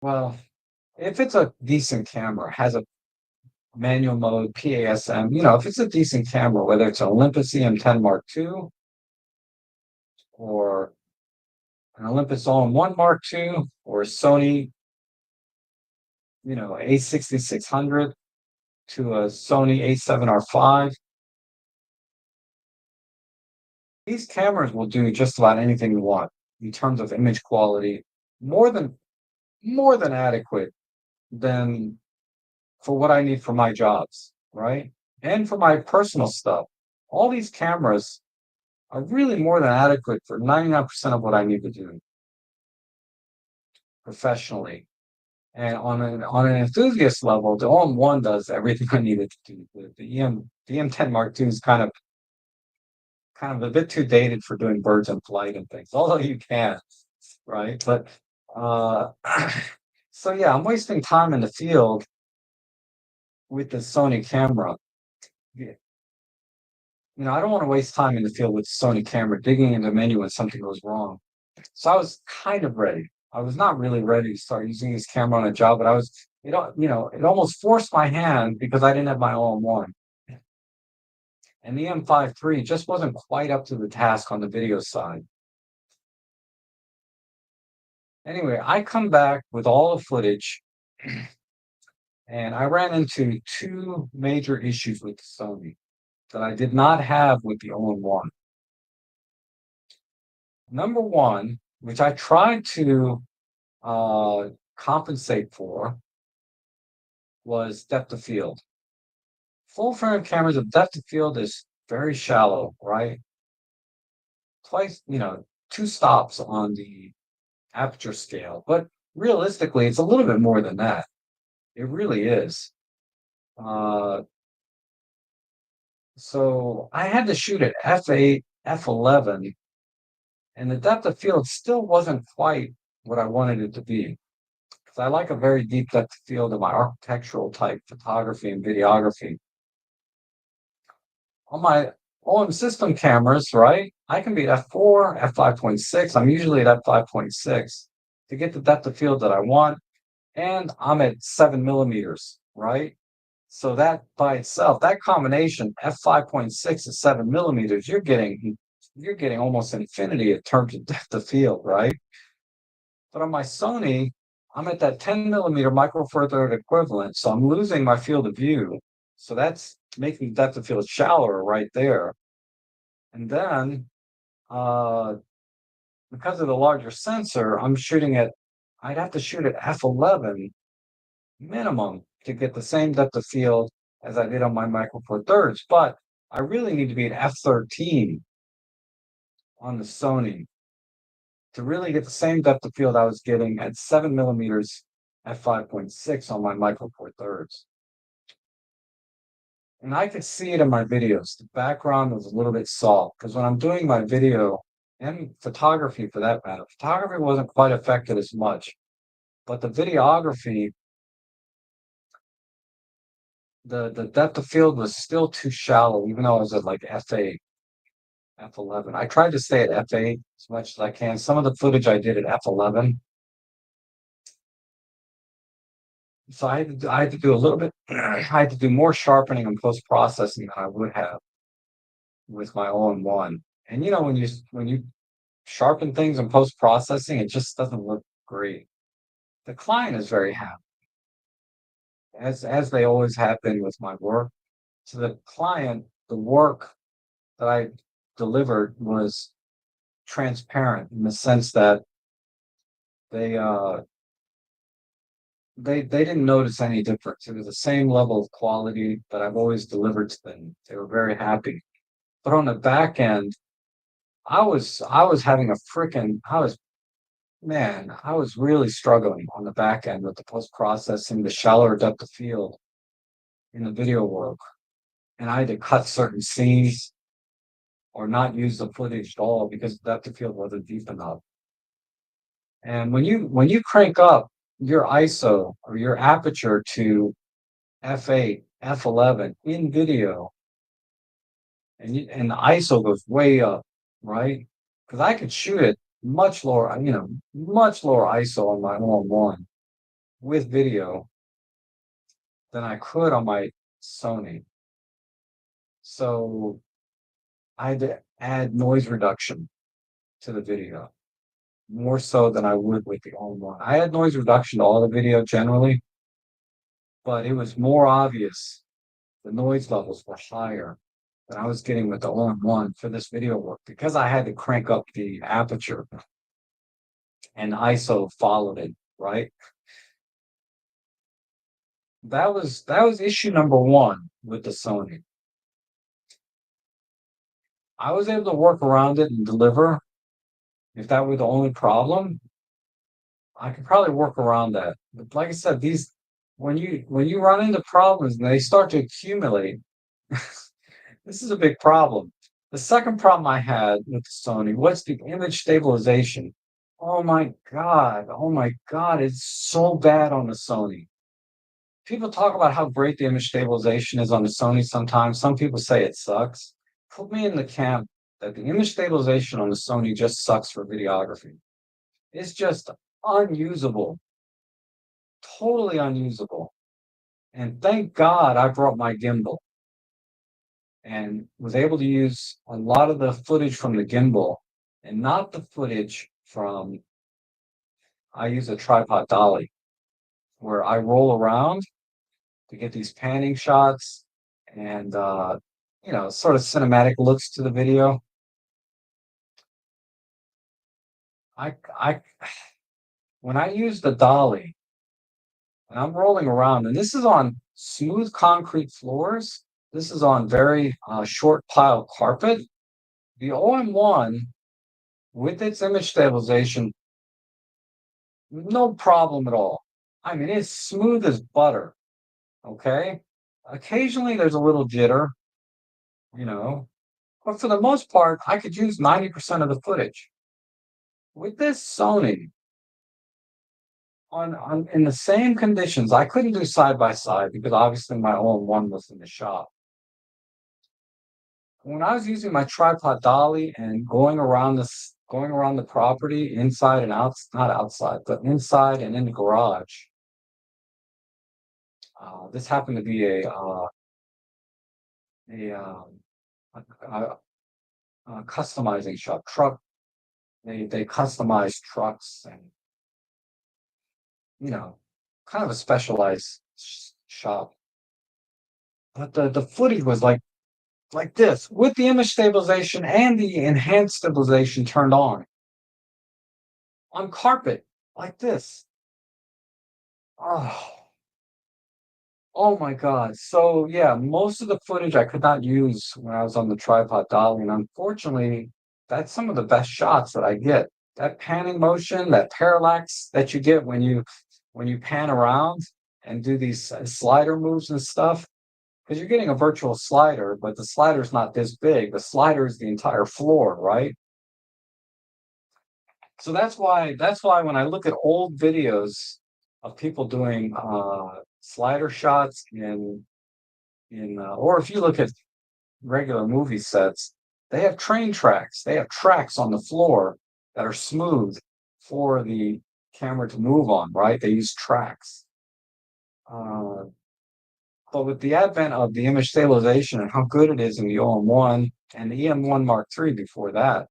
Well, if it's a decent camera, has a manual mode, PASM, if it's a decent camera, whether it's an Olympus EM10 Mark II or an Olympus All-in-One Mark II or a Sony, A6600 to a Sony A7R5, these cameras will do just about anything you want in terms of image quality, more than more than adequate than for what I need for my jobs, right? And for my personal stuff. All these cameras are really more than adequate for 99% of what I need to do professionally. And on an enthusiast level, the all-in-one does everything I needed to do. The EM10 Mark II is kind of a bit too dated for doing birds in flight and things, although you can, right? But uh, so yeah, I'm wasting time in the field with the Sony camera. Yeah, I don't want to waste time in the field with the Sony camera digging into the menu when something goes wrong. So I was kind of ready. I was not really ready to start using this camera on a job, but it almost forced my hand because I didn't have my all-in-one. And the M5 III just wasn't quite up to the task on the video side. Anyway, I come back with all the footage, and I ran into two major issues with Sony that I did not have with the all-in-one. Number one, which I tried to compensate for, was depth of field. Full frame cameras of depth of field is very shallow, right? Twice, two stops on the aperture scale, but realistically, it's a little bit more than that. It really is. Uh, so I had to shoot at f8, f11, and the depth of field still wasn't quite what I wanted it to be. Because I like a very deep depth of field in my architectural type photography and videography. On my own system cameras, right? I can be at f4, f5.6. I'm usually at f5.6 to get the depth of field that I want. And I'm at 7 millimeters, right? So that by itself, that combination, f5.6 to 7 millimeters, you're getting almost infinity in terms of depth of field, right? But on my Sony, I'm at that 10 millimeter micro four third equivalent, so I'm losing my field of view. So that's making the depth of field shallower right there. And then because of the larger sensor, I'd have to shoot at f11 minimum to get the same depth of field as I did on my micro four thirds. But I really need to be at f13 on the Sony to really get the same depth of field I was getting at 7 millimeters at 5.6 on my micro four thirds. And I could see it in my videos. The background was a little bit soft because when I'm doing my video and photography for that matter, photography wasn't quite affected as much, but the videography, the depth of field was still too shallow, even though I was at like f8, f11. I tried to stay at f8 as much as I can. Some of the footage I did at f11. So I had to do a little bit, I had to do more sharpening and post processing than I would have with my all-in-one. And when you sharpen things in post processing, it just doesn't look great. The client is very happy, as they always have been with my work. To the client, the work that I delivered was transparent in the sense that they uh they didn't notice any difference. It was the same level of quality that I've always delivered to them. They were very happy. But on the back end, I was having a freaking I was man, I was really struggling on the back end with the post processing, the shallower depth of field in the video work. And I had to cut certain scenes or not use the footage at all because the depth of field wasn't deep enough. And when you crank up your ISO or your aperture to f8, f11 in video, and the ISO goes way up, right? Because I could shoot it much lower, much lower ISO on my one with video than I could on my Sony. So I had to add noise reduction to the video more so than I would with the all-in-one. I had noise reduction to all the video generally, but it was more obvious. The noise levels were higher than I was getting with the all-in-one for this video work because I had to crank up the aperture and ISO followed it, right? That was issue number one with the Sony. I was able to work around it and deliver. If that were the only problem, I could probably work around that. But like I said, these when you run into problems and they start to accumulate, this is a big problem. The second problem I had with the Sony was the image stabilization. Oh my God, it's so bad on the Sony. People talk about how great the image stabilization is on the Sony sometimes. Some people say it sucks. Put me in the camp that the image stabilization on the Sony just sucks for videography. It's just unusable, totally unusable. And thank God I brought my gimbal and was able to use a lot of the footage from the gimbal and not the footage from, I use a tripod dolly where I roll around to get these panning shots and, sort of cinematic looks to the video. I, when I use the dolly and I'm rolling around, and this is on smooth concrete floors, this is on very short pile carpet. The all-in-one with its image stabilization, no problem at all. I mean, it's smooth as butter. Okay. Occasionally there's a little jitter, you know, but for the most part, I could use 90% of the footage. With this Sony, on in the same conditions. I couldn't do side by side because obviously my all-in-one was in the shop. When I was using my tripod dolly and going around the property inside and out, not outside, but inside and in the garage. This happened to be a, a, a customizing shop, truck. They customize trucks and you know, kind of a specialized shop. But the footage was like this with the image stabilization and the enhanced stabilization turned on carpet like this. Oh, oh my God. So yeah, most of the footage I could not use when I was on the tripod dolly, and unfortunately, that's some of the best shots that I get. That panning motion, that parallax that you get when you pan around and do these slider moves and stuff, because you're getting a virtual slider, but the slider's not this big. The slider is the entire floor, right? So that's why when I look at old videos of people doing slider shots in or if you look at regular movie sets, they have train tracks. They have tracks on the floor that are smooth for the camera to move on, right? They use tracks. Uh, but with the advent of the image stabilization and how good it is in the OM1 and the EM1 Mark III before that,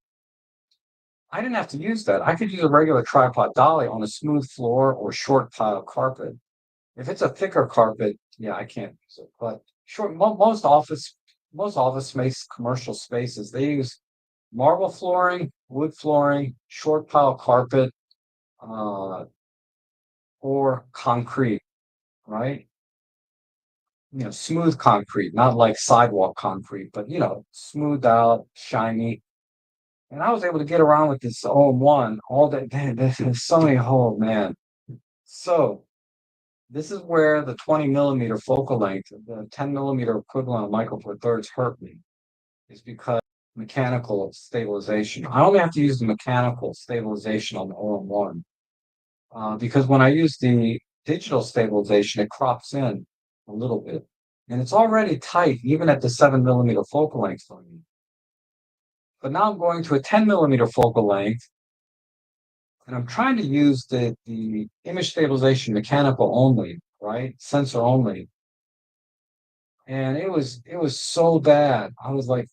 I didn't have to use that. I could use a regular tripod dolly on a smooth floor or short pile carpet. If it's a thicker carpet, yeah, I can't use it. But most office space, commercial spaces, they use marble flooring, wood flooring, short pile carpet, uh, or concrete, right? Smooth concrete, not like sidewalk concrete, but smoothed out, shiny. And I was able to get around with this OM1 all day. There's Sony, oh man. So this is where the 20 millimeter focal length, the 10 millimeter equivalent of Micro Four Thirds hurt me, is because mechanical stabilization. I only have to use the mechanical stabilization on the OM1 because when I use the digital stabilization, it crops in a little bit. And it's already tight, even at the 7 millimeter focal length for me. But now I'm going to a 10 millimeter focal length, and I'm trying to use the image stabilization mechanical only, right? Sensor only. And it was so bad. I was like,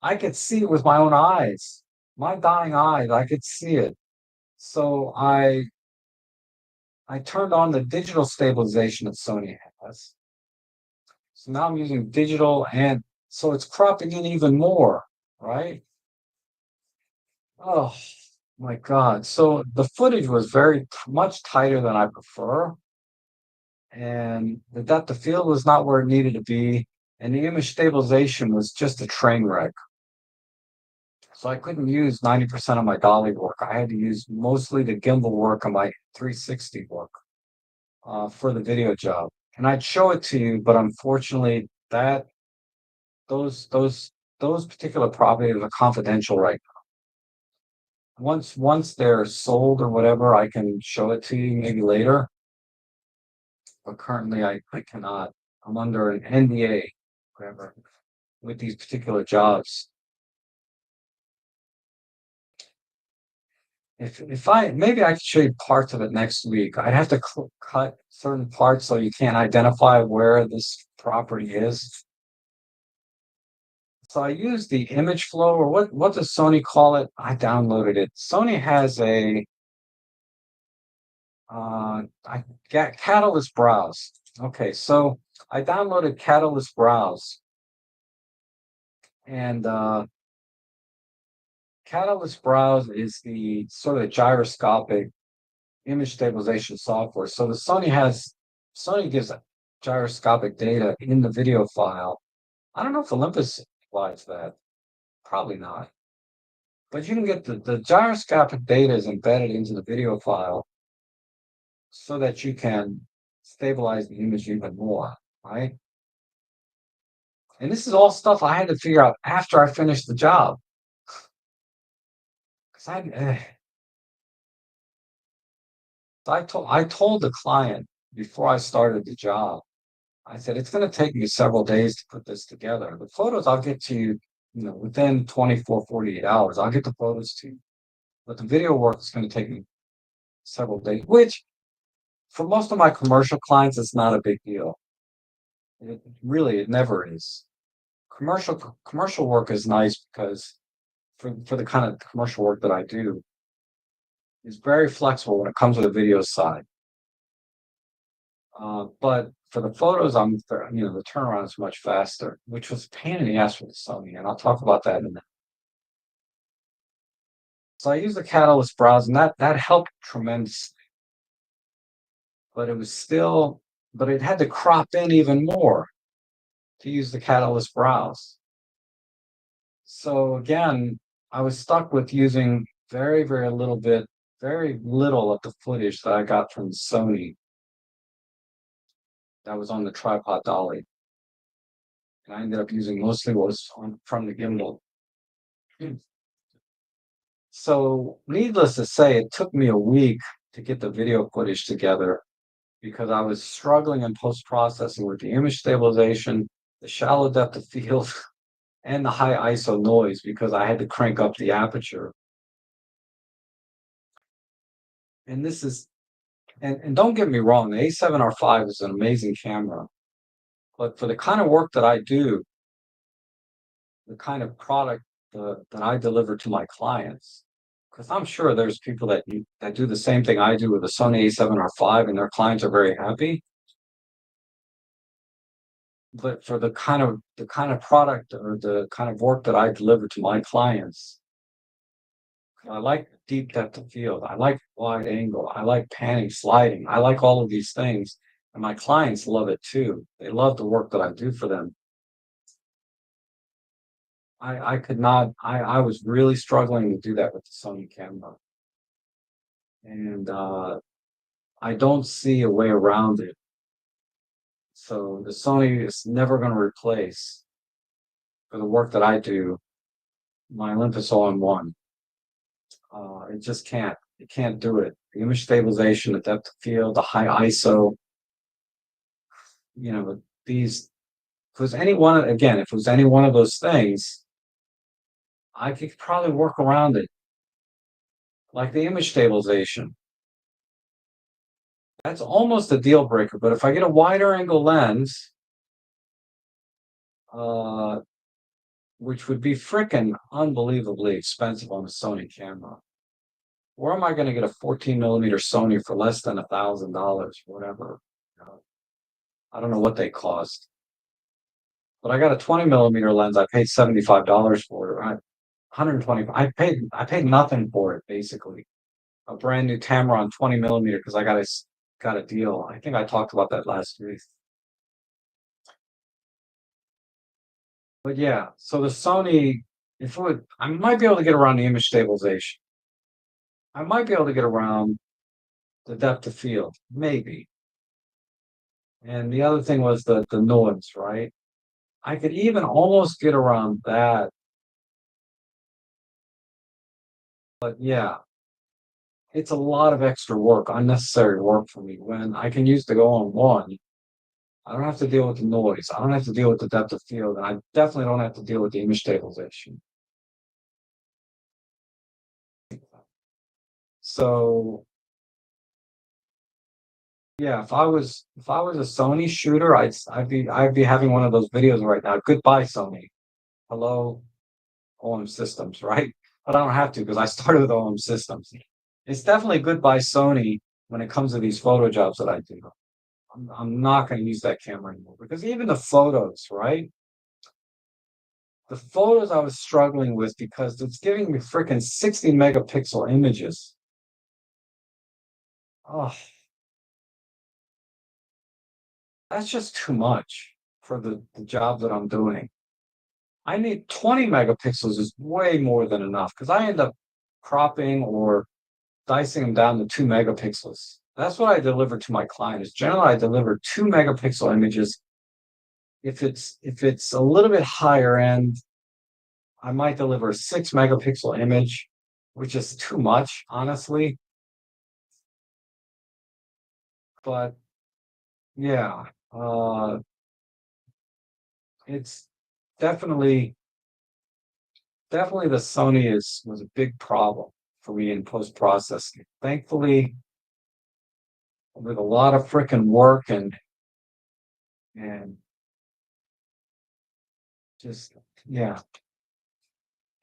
I could see it with my own eyes, my dying eyes. I could see it. So I turned on the digital stabilization that Sony has. So now I'm using digital, and so it's cropping in even more, right? Oh my God. So the footage was very much tighter than I prefer, and the depth of field was not where it needed to be, and the image stabilization was just a train wreck. So I couldn't use 90% of my dolly work. I had to use mostly the gimbal work on my 360 work for the video job. And I'd show it to you, but unfortunately, that those those particular properties are confidential right now. Once they're sold or whatever, I can show it to you maybe later. But currently, I cannot. I'm under an NDA, whatever, with these particular jobs. If I maybe I could show you parts of it next week. I'd have to cut certain parts so you can't identify where this property is. So I use the image flow, or what does Sony call it? I downloaded it. Sony has a I got Catalyst Browse. Okay, so I downloaded Catalyst Browse, and Catalyst Browse is the sort of gyroscopic image stabilization software. So Sony gives gyroscopic data in the video file. I don't know if Olympus provides that. Probably not. But you can get the gyroscopic data is embedded into the video file so that you can stabilize the image even more, right? And this is all stuff I had to figure out after I finished the job. Because I told the client before I started the job, I said, it's going to take me several days to put this together. The photos I'll get to you, within 24, 48 hours. I'll get the photos to you. But the video work is going to take me several days, which for most of my commercial clients, it's not a big deal. It never is. Commercial work is nice because for the kind of commercial work that I do, it's very flexible when it comes to the video side. But for the photos, the turnaround is much faster, which was a pain in the ass for the Sony, and I'll talk about that in a minute. So I use the Catalyst browser, and that helped tremendously. But it had to crop in even more to use the Catalyst browse. So again, I was stuck with using very little of the footage that I got from Sony that was on the tripod dolly. And I ended up using mostly what was from the gimbal. So, needless to say, it took me a week to get the video footage together because I was struggling in post processing with the image stabilization, the shallow depth of field, and the high ISO noise because I had to crank up the aperture. And this is, and don't get me wrong, the A7R5 is an amazing camera, but for the kind of work that I do, the kind of product that I deliver to my clients, because I'm sure there's people that do the same thing I do with a Sony A7R5 and their clients are very happy. But for the kind of product or the kind of work that I deliver to my clients, I like deep depth of field. I like wide angle. I like panning, sliding. I like all of these things. And my clients love it too. They love the work that I do for them. I could not, I was really struggling to do that with the Sony camera. And I don't see a way around it. So the Sony is never going to replace, for the work that I do, my Olympus All-in-One. It just can't. It can't do it. The image stabilization, the depth of field, the high ISO, these, if it was any one, again, if it was any one of those things, I could probably work around it. Like the image stabilization. That's almost a deal breaker, but if I get a wider angle lens, uh, which would be frickin' unbelievably expensive on a Sony camera. Where am I going to get a 14 mm Sony for less than $1,000, whatever? I don't know what they cost, but I got a 20 mm lens. I paid $75 for it. Right? 120. I paid nothing for it basically. A brand new Tamron 20 mm because I got a deal. I think I talked about that last week. But yeah, so the Sony, I might be able to get around the image stabilization. I might be able to get around the depth of field, maybe. And the other thing was the noise, right? I could even almost get around that. But yeah, it's a lot of extra work, unnecessary work for me when I can use the All-in-One. I don't have to deal with the noise. I don't have to deal with the depth of field. And I definitely don't have to deal with the image stabilization. So yeah, if I was a Sony shooter, I'd be having one of those videos right now. Goodbye, Sony. Hello, OM Systems, right? But I don't have to because I started with OM Systems. It's definitely goodbye, Sony, when it comes to these photo jobs that I do. I'm not going to use that camera anymore because even the photos, right? The photos I was struggling with because it's giving me freaking 60 megapixel images. Oh, that's just too much for the job that I'm doing. I need 20 megapixels is way more than enough because I end up cropping or dicing them down to 2 megapixels. That's what I deliver to my clients. Generally, I deliver 2 megapixel images. If it's a little bit higher end, I might deliver a 6 megapixel image, which is too much, honestly. But yeah, it's definitely definitely the Sony is was a big problem for me in post processing. Thankfully, with a lot of freaking work and just yeah.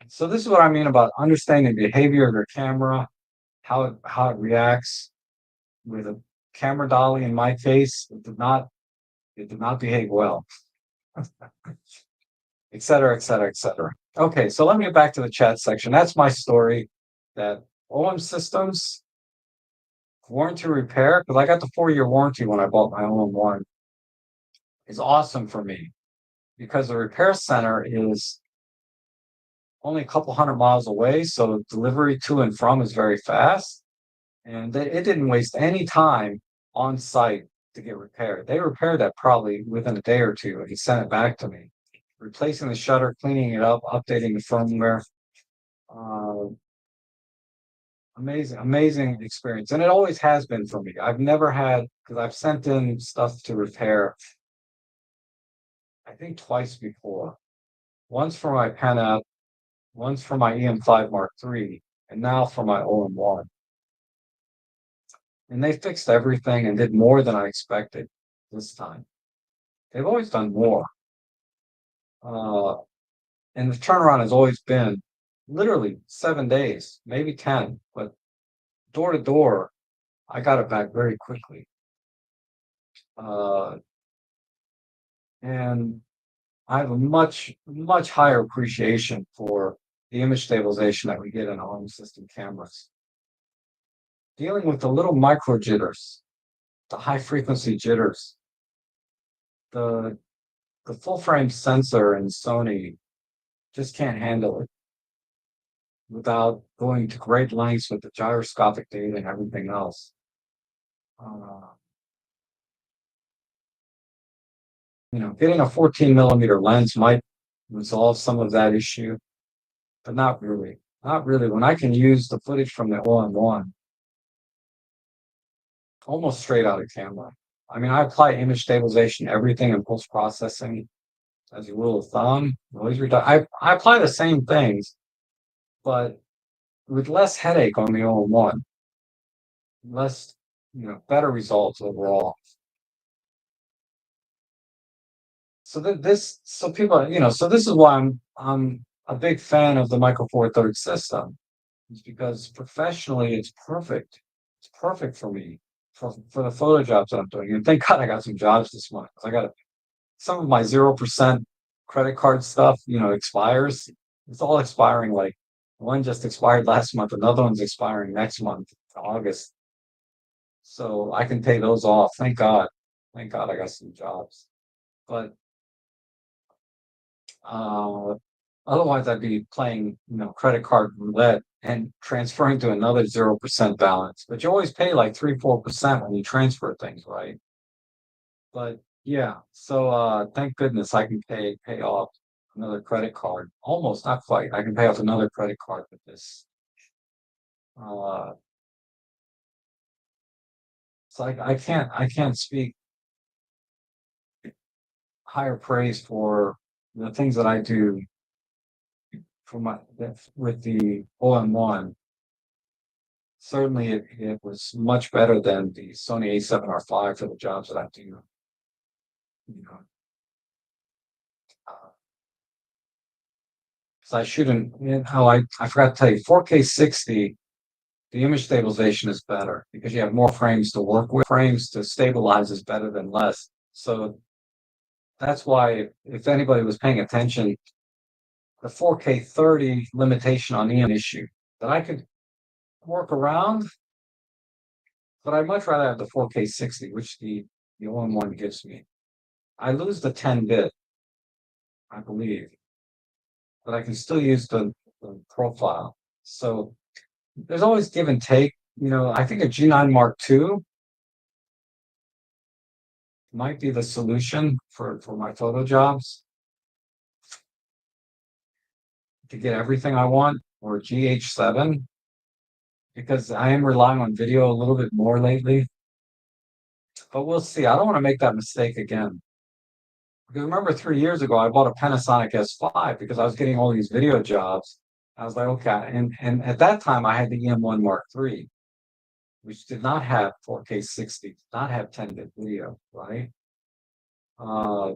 So this is what I mean about understanding the behavior of your camera, how it reacts with a camera dolly. In my case, it did not behave well, et cetera, et cetera, et cetera. Okay, so let me get back to the chat section. That's my story. That OM Systems warranty repair, because I got the 4-year warranty when I bought my OM one, is awesome for me because the repair center is only a couple hundred miles away, so delivery to and from is very fast. And it didn't waste any time on site to get repaired. They repaired that probably within a day or two, and he sent it back to me, replacing the shutter, cleaning it up, updating the firmware. Uh, amazing, amazing experience, and it always has been for me. I've never had because I've sent in stuff to repair. I think twice before. Once for my Pen app, once for my EM5 Mark III, and now for my OM1. And they fixed everything and did more than I expected this time. They've always done more. Uh, and the turnaround has always been literally 7 days, maybe 10, but door to door, I got it back very quickly. Uh, and I have a much, much higher appreciation for the image stabilization that we get in home system cameras. Dealing with the little micro jitters, the high frequency jitters, the the full frame sensor in Sony just can't handle it without going to great lengths with the gyroscopic data and everything else. Uh, getting a 14 millimeter lens might resolve some of that issue, but not really. Not really. When I can use the footage from the OM1 almost straight out of camera. I mean, I apply image stabilization, everything in post processing as a rule of thumb. Noise reduction. I apply the same things, but with less headache on the OM1, less, better results overall. So so people, so this is why I'm a big fan of the Micro Four Thirds system, is because professionally it's perfect. It's perfect for me for the photo jobs I'm doing. And thank God I got some jobs this month. I got some of my 0% credit card stuff, expires. It's all expiring. Like one just expired last month, another one's expiring next month, August. So I can pay those off. Thank God. Thank God I got some jobs. But uh, otherwise, I'd be playing, credit card roulette and transferring to another 0% balance. But you always pay like 3, 4% when you transfer things, right? But yeah, so thank goodness I can pay off another credit card. Almost, not quite. I can pay off another credit card with this. Uh, so I can't speak higher praise for the things that I do for my with the OM1. Certainly, it was much better than the Sony A7R5 for the jobs that I do. You know, so I shouldn't. I forgot to tell you, 4K 60. The image stabilization is better because you have more frames to work with. Frames to stabilize is better than less. So that's why, if anybody was paying attention, the 4K 30 limitation on EM issue that I could work around, but I'd much rather have the 4K 60, which the OM1 gives me. I lose the 10 bit, I believe, but I can still use the profile. So there's always give and take. I think a G9 Mark II might be the solution for my photo jobs to get everything I want, or GH7, because I am relying on video a little bit more lately. but we'll see. I don't want to make that mistake again. Because remember 3 years ago, I bought a Panasonic S5 because I was getting all these video jobs. I was like, okay. And at that time, I had the EM1 Mark III, which did not have 4K 60, did not have 10-bit video, right? Uh,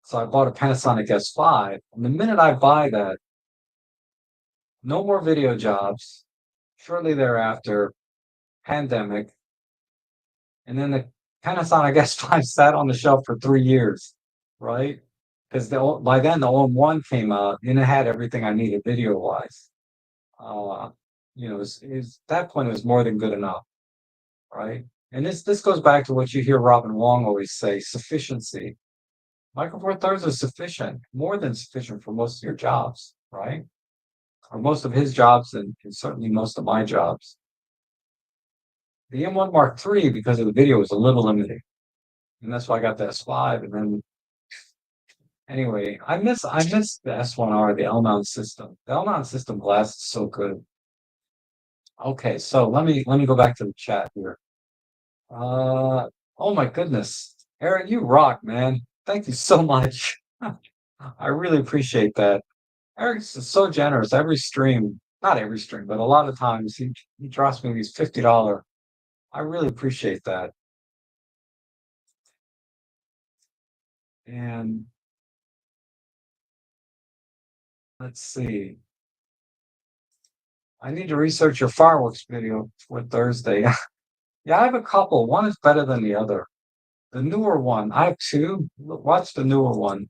so I bought a Panasonic S5. And the minute I buy that, no more video jobs. Shortly thereafter, pandemic. And then the Panasonic S5 sat on the shelf for 3 years, right? Because by then the OM1 came out and it had everything I needed video wise. Uh, that point it was more than good enough, right? And this goes back to what you hear Robin Wong always say: sufficiency. Michael Four Thirds is sufficient, more than sufficient for most of your jobs, right? Or most of his jobs, and certainly most of my jobs. The M1 Mark III, because of the video, was a little limiting, and that's why I got the S5. And then anyway, I miss the S1R, the L-mount system. The L-mount system glass is so good. Okay, so let me go back to the chat here. Oh my goodness, Eric, you rock, man. Thank you so much. I really appreciate that. Eric's so generous. Every stream, not every stream, but a lot of times he drops me these $50. I really appreciate that. And let's see. I need to research your fireworks video for Thursday. Yeah, I have a couple. One is better than the other. The newer one, I have two. Watch the newer one.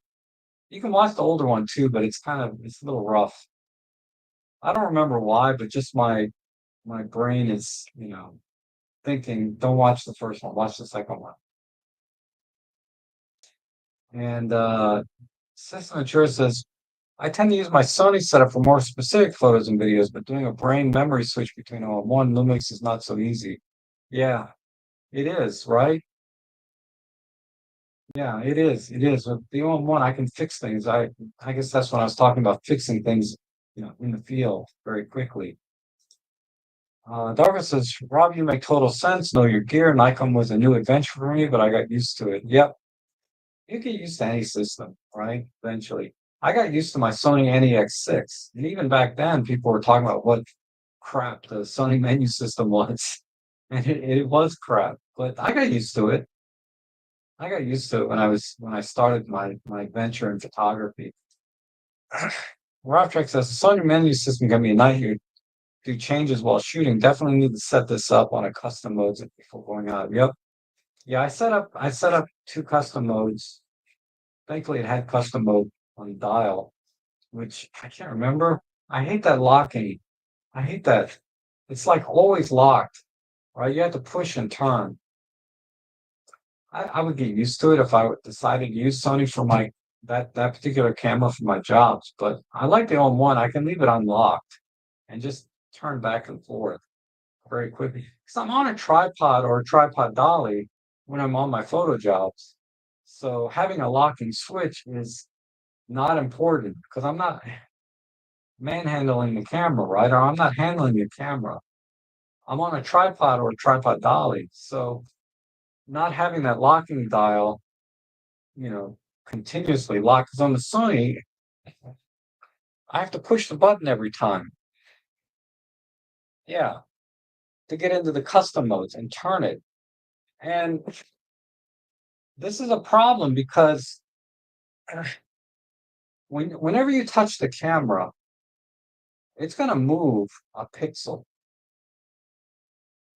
You can watch the older one too, but it's a little rough. I don't remember why, but just my brain is, thinking, don't watch the first one, watch the second one. And System Mature says, I tend to use my Sony setup for more specific photos and videos, but doing a brain memory switch between one Lumix is not so easy. Yeah, it is, right? Yeah, it is. It is. With the OM1, I can fix things. I guess that's when I was talking about fixing things, in the field very quickly. Darga says, Rob, you make total sense. Know your gear. Nikon was a new adventure for me, but I got used to it. Yep. You get used to any system, right? Eventually. I got used to my Sony NEX6. And even back then, people were talking about what crap the Sony menu system was. And it was crap. But I got used to it. I got used to it when I started my venture in photography. Rob Trek says the Sony menu system can be a nightmare. Do changes while shooting. Definitely need to set this up on a custom modes before going out. Yep. Yeah, I set up two custom modes. Thankfully it had custom mode on dial, which I can't remember. I hate that locking. I hate that. It's like always locked, right? You have to push and turn. I would get used to it if I decided to use Sony for that particular camera for my jobs, but I like the OM1. I can leave it unlocked and just turn back and forth very quickly. Because I'm on a tripod or a tripod dolly when I'm on my photo jobs. So having a locking switch is not important because I'm not manhandling the camera, right? Or I'm not handling the camera. I'm on a tripod or a tripod dolly. So not having that locking dial, you know, continuously locked. Because on the Sony, I have to push the button every time. Yeah, to get into the custom modes and turn it. And this is a problem because whenever you touch the camera, it's going to move a pixel.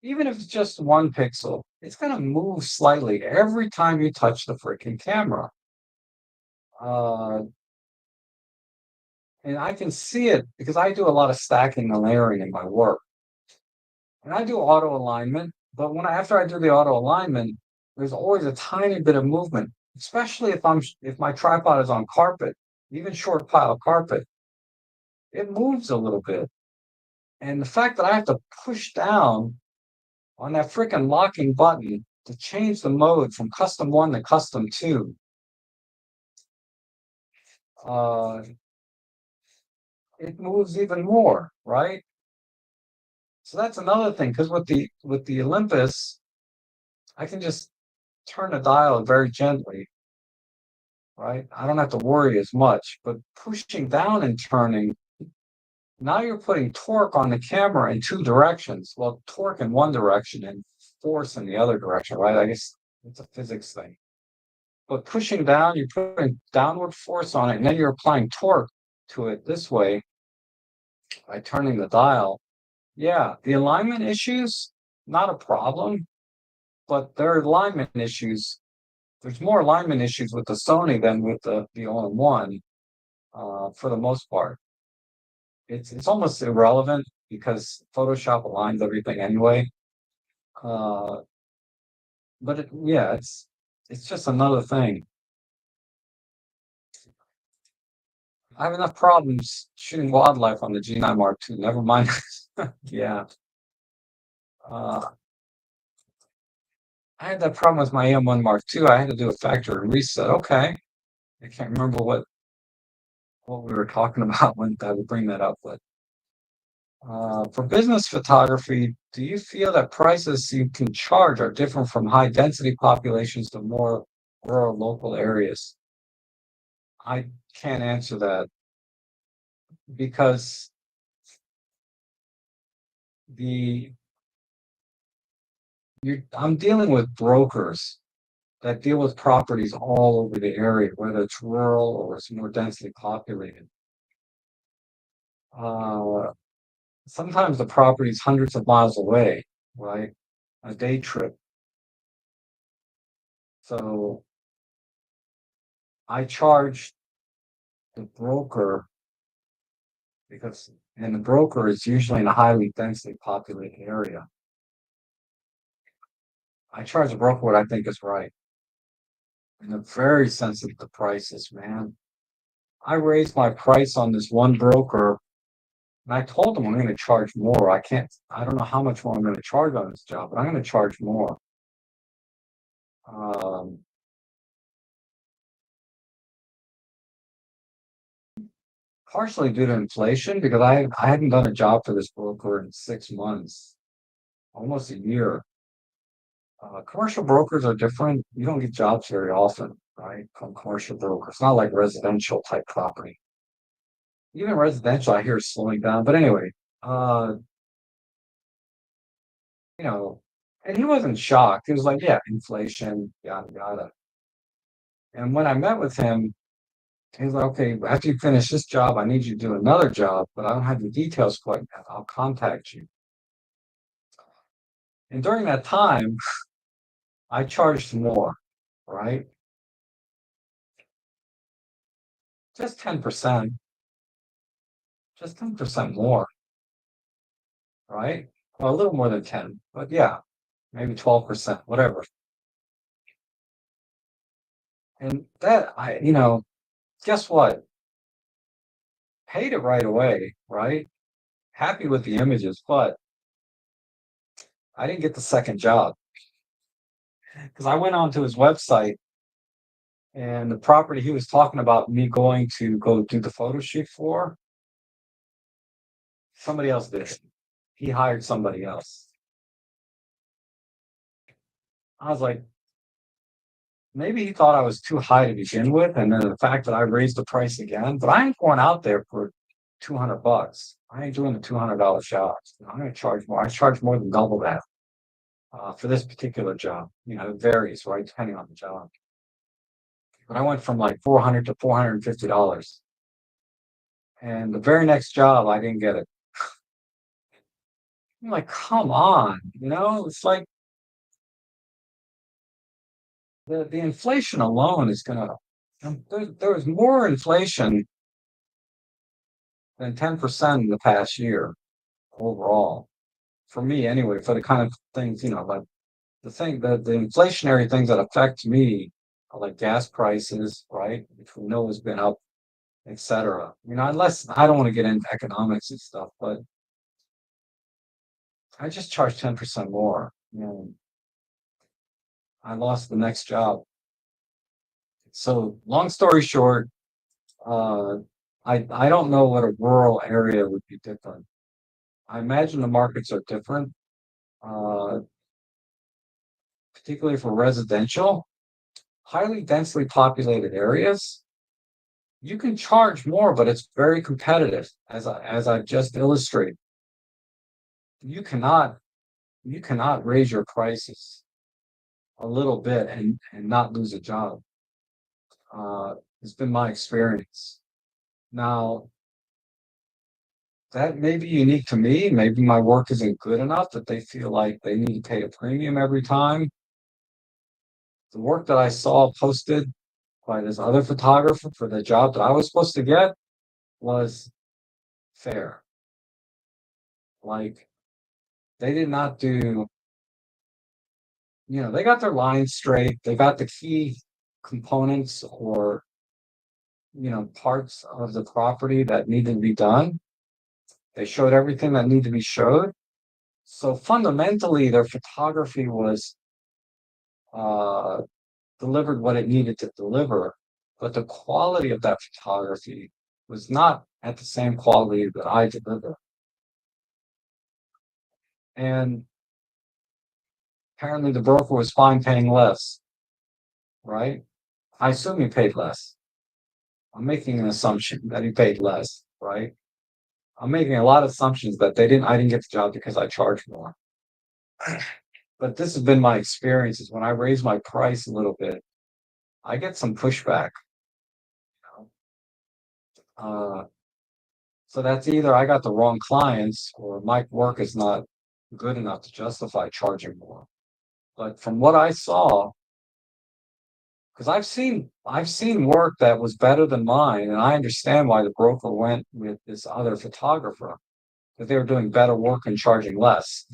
Even if it's just one pixel, it's going to move slightly every time you touch the freaking camera. Uh, and I can see it because I do a lot of stacking and layering in my work. And I do auto alignment, but after I do the auto alignment, there's always a tiny bit of movement, especially if my tripod is on carpet, even short pile carpet, it moves a little bit. And the fact that I have to push down on that freaking locking button to change the mode from custom 1 to custom 2, uh, it moves even more, right? So that's another thing because with the Olympus, I can just turn the dial very gently, right? I don't have to worry as much. But pushing down and turning, now you're putting torque on the camera in two directions. Well, torque in one direction and force in the other direction, right? I guess it's a physics thing. But pushing down, you're putting downward force on it, and then you're applying torque to it this way by turning the dial. Yeah, the alignment issues, not a problem, but there are alignment issues. There's more alignment issues with the Sony than with the all-in-one, for the most part. It's almost irrelevant because Photoshop aligns everything anyway. Uh, but yeah, it's just another thing. I have enough problems shooting wildlife on the G9 Mark II. Never mind. Yeah. Uh, I had that problem with my M1 Mark II. I had to do a factory reset. Okay. I can't remember what we were talking about when I would bring that up, but for business photography, do you feel that prices you can charge are different from high density populations to more rural local areas? I can't answer that because the I'm dealing with brokers that deal with properties all over the area, whether it's rural or it's more densely populated. Uh, Sometimes the property is hundreds of miles away, right? A day trip. So I charge the broker because, and the broker is usually in a highly densely populated area. I charge the broker what I think is right. And they're very sensitive to prices, man. I raised my price on this one broker and I told them I'm going to charge more. I don't know how much more I'm going to charge on this job, but I'm going to charge more. Um, Partially due to inflation because I hadn't done a job for this broker in 6 months, almost a year. Commercial brokers are different. You don't get jobs very often, right? From commercial brokers. It's not like residential type property. Even residential, I hear is slowing down. But anyway, uh, you know, and he wasn't shocked. He was like, yeah, inflation, yada yada. And when I met with him, he was like, okay, after you finish this job, I need you to do another job, but I don't have the details quite yet. I'll contact you. And during that time, I charged more, right? Just 10%, just 10% more, right? Well, a little more than 10, but yeah, maybe 12%, whatever. And that guess what? Paid it right away, right? Happy with the images, but I didn't get the second job because I went onto his website and the property he was talking about me going to go do the photo shoot for, somebody else did it. He hired somebody else. I was like, maybe he thought I was too high to begin with, and then the fact that I raised the price again, but I ain't going out there for $200. I ain't doing the $200 jobs. I'm going to charge more. I charge more than double that for this particular job. It varies, right, depending on the job. But I went from like 400 to $450, and the very next job I didn't get it. I'm like, come on, it's like the inflation alone is gonna. There was more inflation than 10% in the past year overall. For me, anyway, for the kind of things, like the inflationary things that affect me are like gas prices, right? Which we know has been up, etc. Unless I don't want to get into economics and stuff, but I just charge 10% more. I lost the next job. So long story short, uh, I don't know what a rural area would be different. I imagine the markets are different. Uh, particularly for residential, highly densely populated areas, you can charge more, but it's very competitive. As I've just illustrated, you cannot you cannot raise your prices a little bit and not lose a job. Uh, it's been my experience. Now, that may be unique to me. Maybe my work isn't good enough that they feel like they need to pay a premium every time. The work that I saw posted by this other photographer for the job that I was supposed to get was fair. Like they did not do, they got their lines straight. They got the key components or, parts of the property that needed to be done. They showed everything that needed to be showed. So fundamentally, their photography was uh, delivered what it needed to deliver, but the quality of that photography was not at the same quality that I deliver. And apparently, the broker was fine paying less, right? I assume he paid less. I'm making an assumption that he paid less, right? I'm making a lot of assumptions that I didn't get the job because I charged more. But this has been my experience is when I raise my price a little bit, I get some pushback. You know? So that's either I got the wrong clients or my work is not good enough to justify charging more. But from what I saw, because I've seen work that was better than mine, and I understand why the broker went with this other photographer, that they were doing better work and charging less.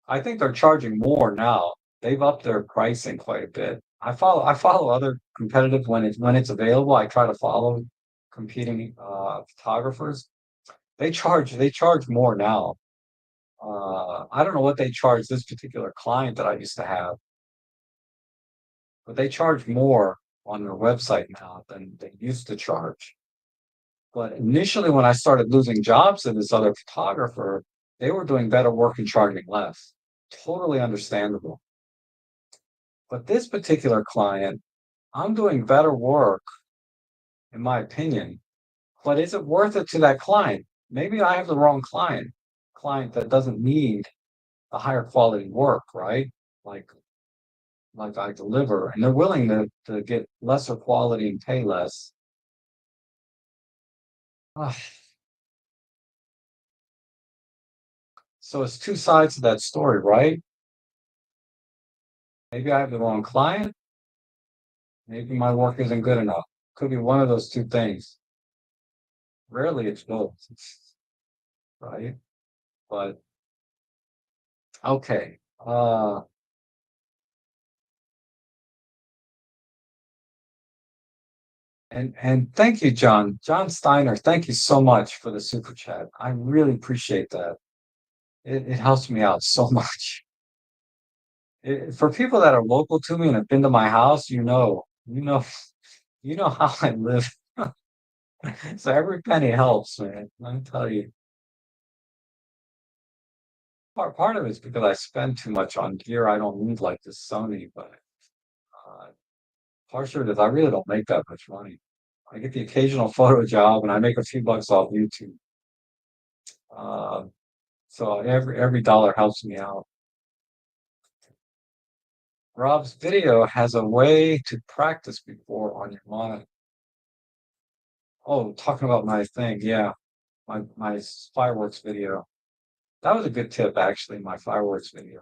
I think they're charging more now. They've upped their pricing quite a bit. I follow other competitive when it's available. I try to follow competing photographers. They charge more now. I don't know what they charge this particular client that I used to have, but they charge more on their website now than they used to charge. But initially, when I started losing jobs to this other photographer, they were doing better work and charging less. Totally understandable. But this particular client, I'm doing better work, in my opinion. But is it worth it to that client? Maybe I have the wrong client that doesn't need a higher quality work, right? Like like I deliver, and they're willing to get lesser quality and pay less. Ah, so it's two sides to that story, right? Maybe I have the wrong client. Maybe my work isn't good enough. Could be one of those two things. Rarely it's both, right? But okay. And thank you, John. John Steiner, thank you so much for the super chat. I really appreciate that. It helps me out so much. For people that are local to me and have been to my house, you know how I live. So every penny helps, man. Let me tell you. Part of it is because I spend too much on gear I don't need like this Sony, but uh, part of it is I really don't make that much money. I get the occasional photo job and I make a few bucks off YouTube. Uh, so every dollar helps me out. Rob's video has a way to practice before on your monitor. Oh, talking about my thing, yeah, my fireworks video. That was a good tip, actually, my fireworks video.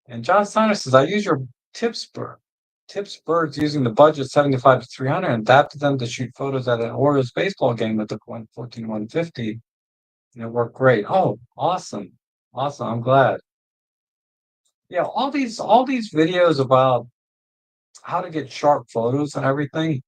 And John Steiner says, I use your tips birds using the budget 75 to 300 and adapted them to shoot photos at an Orioles baseball game with the 114 150. And it worked great. Oh, awesome. Awesome. I'm glad. Yeah, all these videos about how to get sharp photos and everything,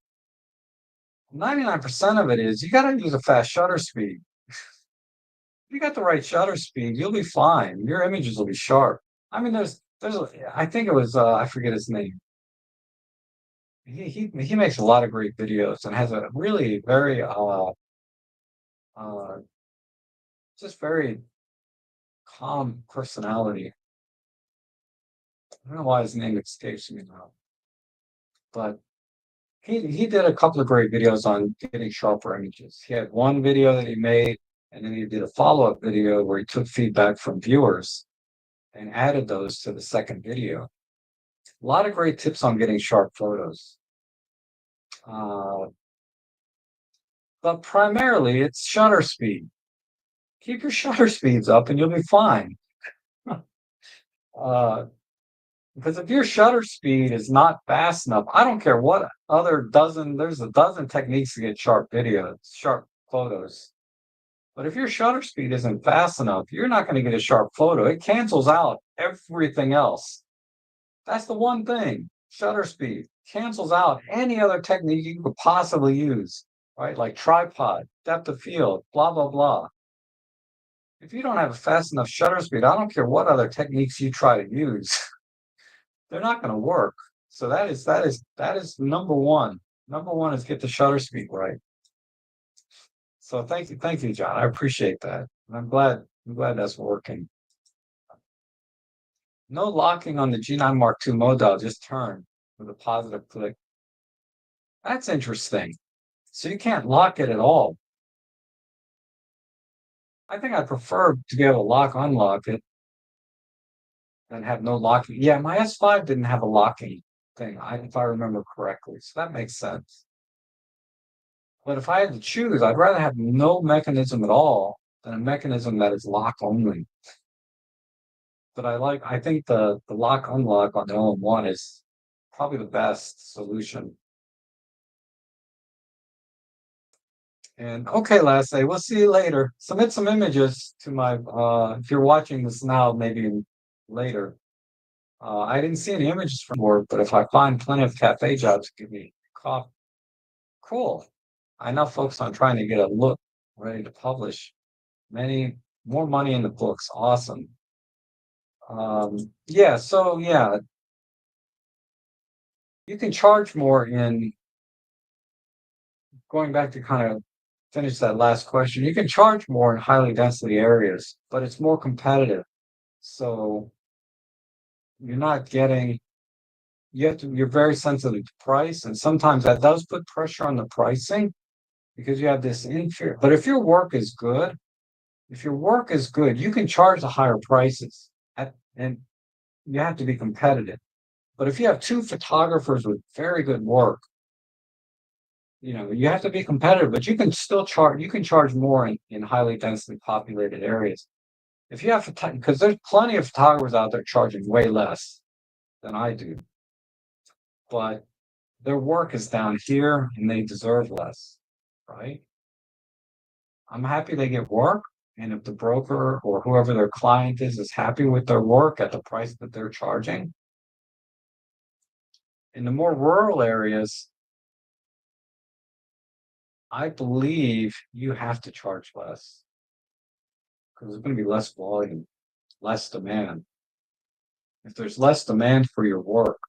99% of it is you gotta use a fast shutter speed. If you got the right shutter speed, you'll be fine. Your images will be sharp. I mean, I think it was, I forget his name. He makes a lot of great videos and has a really very uh just very calm personality. don't know why his name escapes me now, but he did a couple of great videos on getting sharper images. He had one video that he made, and then he did a follow-up video where he took feedback from viewers and added those to the second video. A lot of great tips on getting sharp photos. Uh, but primarily it's shutter speed. Keep your shutter speeds up and you'll be fine. Uh, because if your shutter speed is not fast enough, I don't care what there's a dozen techniques to get sharp videos, sharp photos. But if your shutter speed isn't fast enough, you're not going to get a sharp photo. It cancels out everything else. That's the one thing. Shutter speed cancels out any other technique you could possibly use, right? Like tripod, depth of field, blah, blah, blah. If you don't have a fast enough shutter speed, I don't care what other techniques you try to use, they're not going to work. So that is number one. Number one is get the shutter speed right. So thank you, John. I appreciate that. And I'm glad that's working. No locking on the G9 Mark II model, just turn with a positive click. That's interesting. So you can't lock it at all. I think I prefer to be able to unlock it than have no locking. Yeah, my S5 didn't have a locking thing, if I remember correctly. So that makes sense. But if I had to choose, I'd rather have no mechanism at all than a mechanism that is lock only. But I think the lock unlock on the LM1 is probably the best solution. And okay, Lasse, we'll see you later. Submit some images to my if you're watching this now, maybe later. I didn't see any images from work, but if I find plenty of cafe jobs, give me a call. Cool. I know folks on trying to get a look ready to publish. Many more money in the books. Awesome. Yeah, so yeah, you can charge more in going back to kind of finish that last question. You can charge more in highly density areas, but it's more competitive. So you're not getting you're very sensitive to price, and sometimes that does put pressure on the pricing because you have this inferior. But if your work is good, you can charge the higher prices, and you have to be competitive. But if you have two photographers with very good work, you have to be competitive, but you can still charge. You can charge more in highly densely populated areas. If you have because there's plenty of photographers out there charging way less than I do, but their work is down here and they deserve less, right? I'm happy they get work. And if the broker or whoever their client is happy with their work at the price that they're charging, in the more rural areas, I believe you have to charge less because there's going to be less volume, less demand. If there's less demand for your work,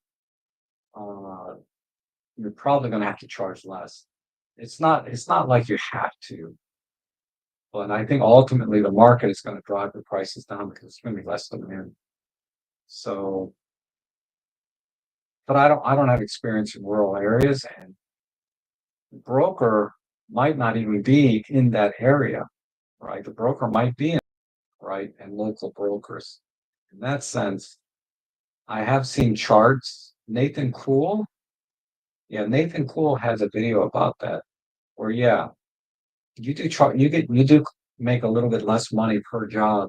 uh, you're probably going to have to charge less. It's not like you have to, but I think ultimately the market is going to drive the prices down because it's going to be less demand. So, but I don't have experience in rural areas, and the broker might not even be in that area, right? The broker might be in, right, and local brokers. In that sense, I have seen charts. Nathan Cool has a video about that. Where yeah, you do make a little bit less money per job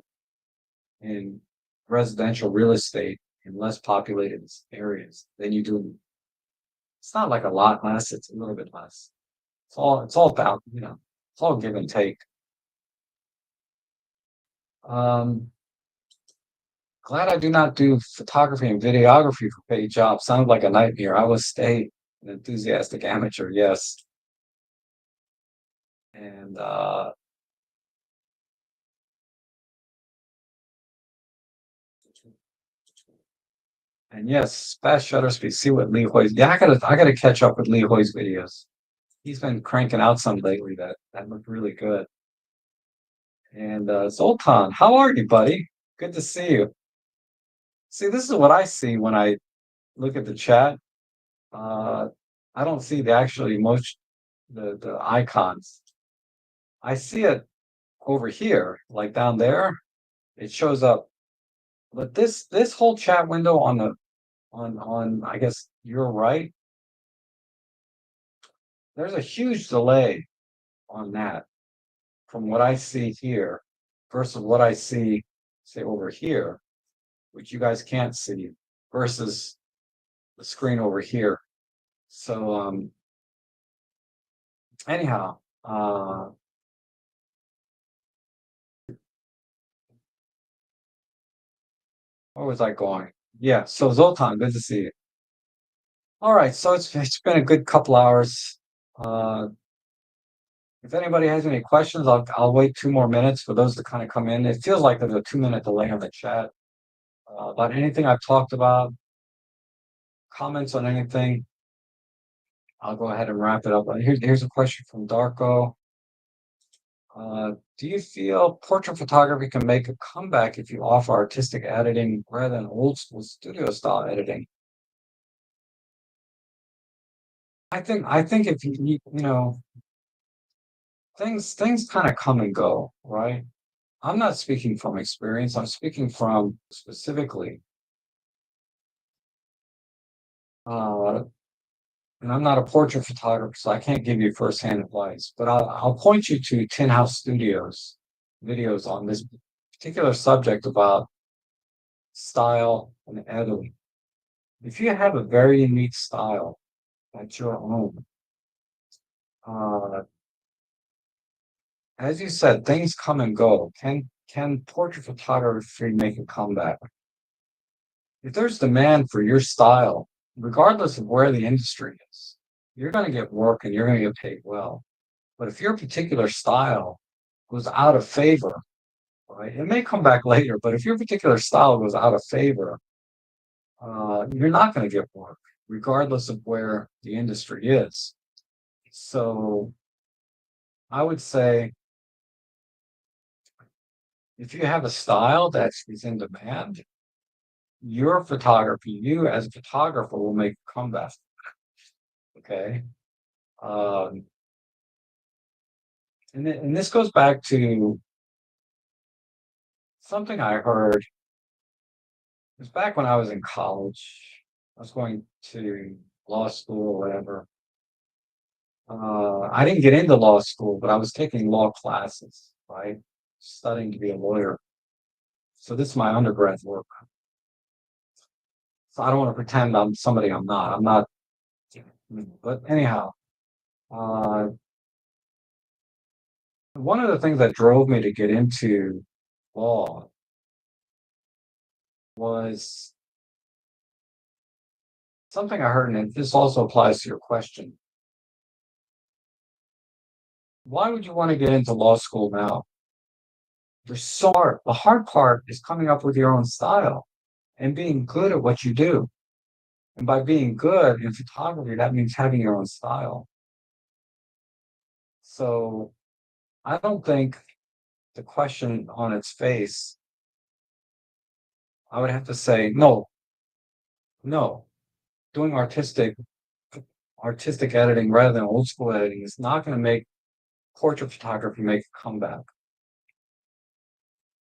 in residential real estate in less populated areas than you do. It's not like a lot less, it's a little bit less. It's all about, it's all give and take. Um, Glad I do not do photography and videography for paid jobs. Sounds like a nightmare. I will stay an enthusiastic amateur, yes. And yes, fast shutter speed. See what Lee Hoy's. Yeah, I gotta catch up with Lee Hoy's videos. He's been cranking out some lately that look really good. And Zoltan, how are you, buddy? Good to see you. See, this is what I see when I look at the chat. Uh, I don't see the actual emotion, the icons. I see it over here, like down there. It shows up, but this whole chat window on the on I guess you're right. There's a huge delay on that from what I see here versus what I see, say, over here, which you guys can't see, versus the screen over here. So anyhow, where was I going? Yeah, so Zoltan, good to see you. All right, so it's been a good couple hours. Uh, if anybody has any questions, I'll wait 2 more minutes for those to kind of come in. It feels like there's a 2 minute delay on the chat about anything I've talked about, comments on anything. I'll go ahead and wrap it up. Here's a question from Darko. Do you feel portrait photography can make a comeback if you offer artistic editing rather than old school studio style editing? I think if you know things kind of come and go, right? I'm not speaking from experience. I'm speaking from specifically, uh, and I'm not a portrait photographer, so I can't give you firsthand advice. But I'll point you to Tin House Studios videos on this particular subject about style and editing. If you have a very unique style that's your own, uh, as you said, things come and go. Can portrait photography make a comeback? If there's demand for your style, regardless of where the industry is, you're going to get work and you're going to get paid well. But if your particular style goes out of favor, right, it may come back later, but if your particular style goes out of favor, you're not going to get work, regardless of where the industry is. So I would say if you have a style that is in demand, your photography, you as a photographer will make a comeback. Okay. Um, and this goes back to something I heard. It was back when I was in college. I was going to law school or whatever. I didn't get into law school, but I was taking law classes, right? Studying to be a lawyer. So this is my undergrad work. So I don't want to pretend I'm somebody I'm not. I'm not. But anyhow, uh, one of the things that drove me to get into law was something I heard, and this also applies to your question. Why would you want to get into law school now? There's so hard. The hard part is coming up with your own style and being good at what you do. And by being good in photography, that means having your own style. So I don't think the question on its face, I would have to say, no, no. Doing artistic editing rather than old school editing is not going to make portrait photography make a comeback.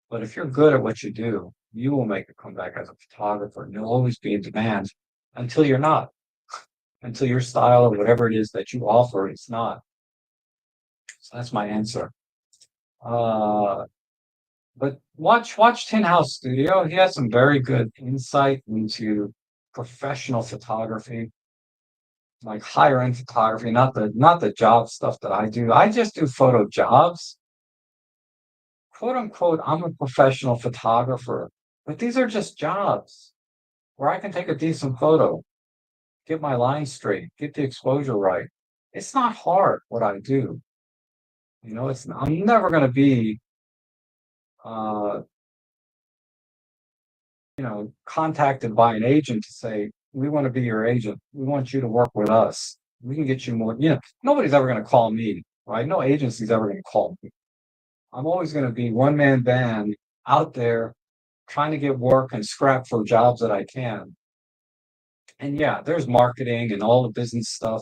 But if you're good at what you do, you will make a comeback as a photographer and you'll always be in demand until you're not, until your style or whatever it is that you offer is not. So that's my answer. Uh, but watch Tin House Studio. He has some very good insight into professional photography, like higher end photography, not the job stuff that I do. I just do photo jobs. Quote unquote, I'm a professional photographer, but these are just jobs where I can take a decent photo, get my line straight, get the exposure right. It's not hard what I do. I'm never going to be, uh, contacted by an agent to say, we want to be your agent. We want you to work with us. We can get you more. Nobody's ever going to call me, right? No agency's ever going to call me. I'm always going to be one man band out there trying to get work and scrap for jobs that I can. And yeah, there's marketing and all the business stuff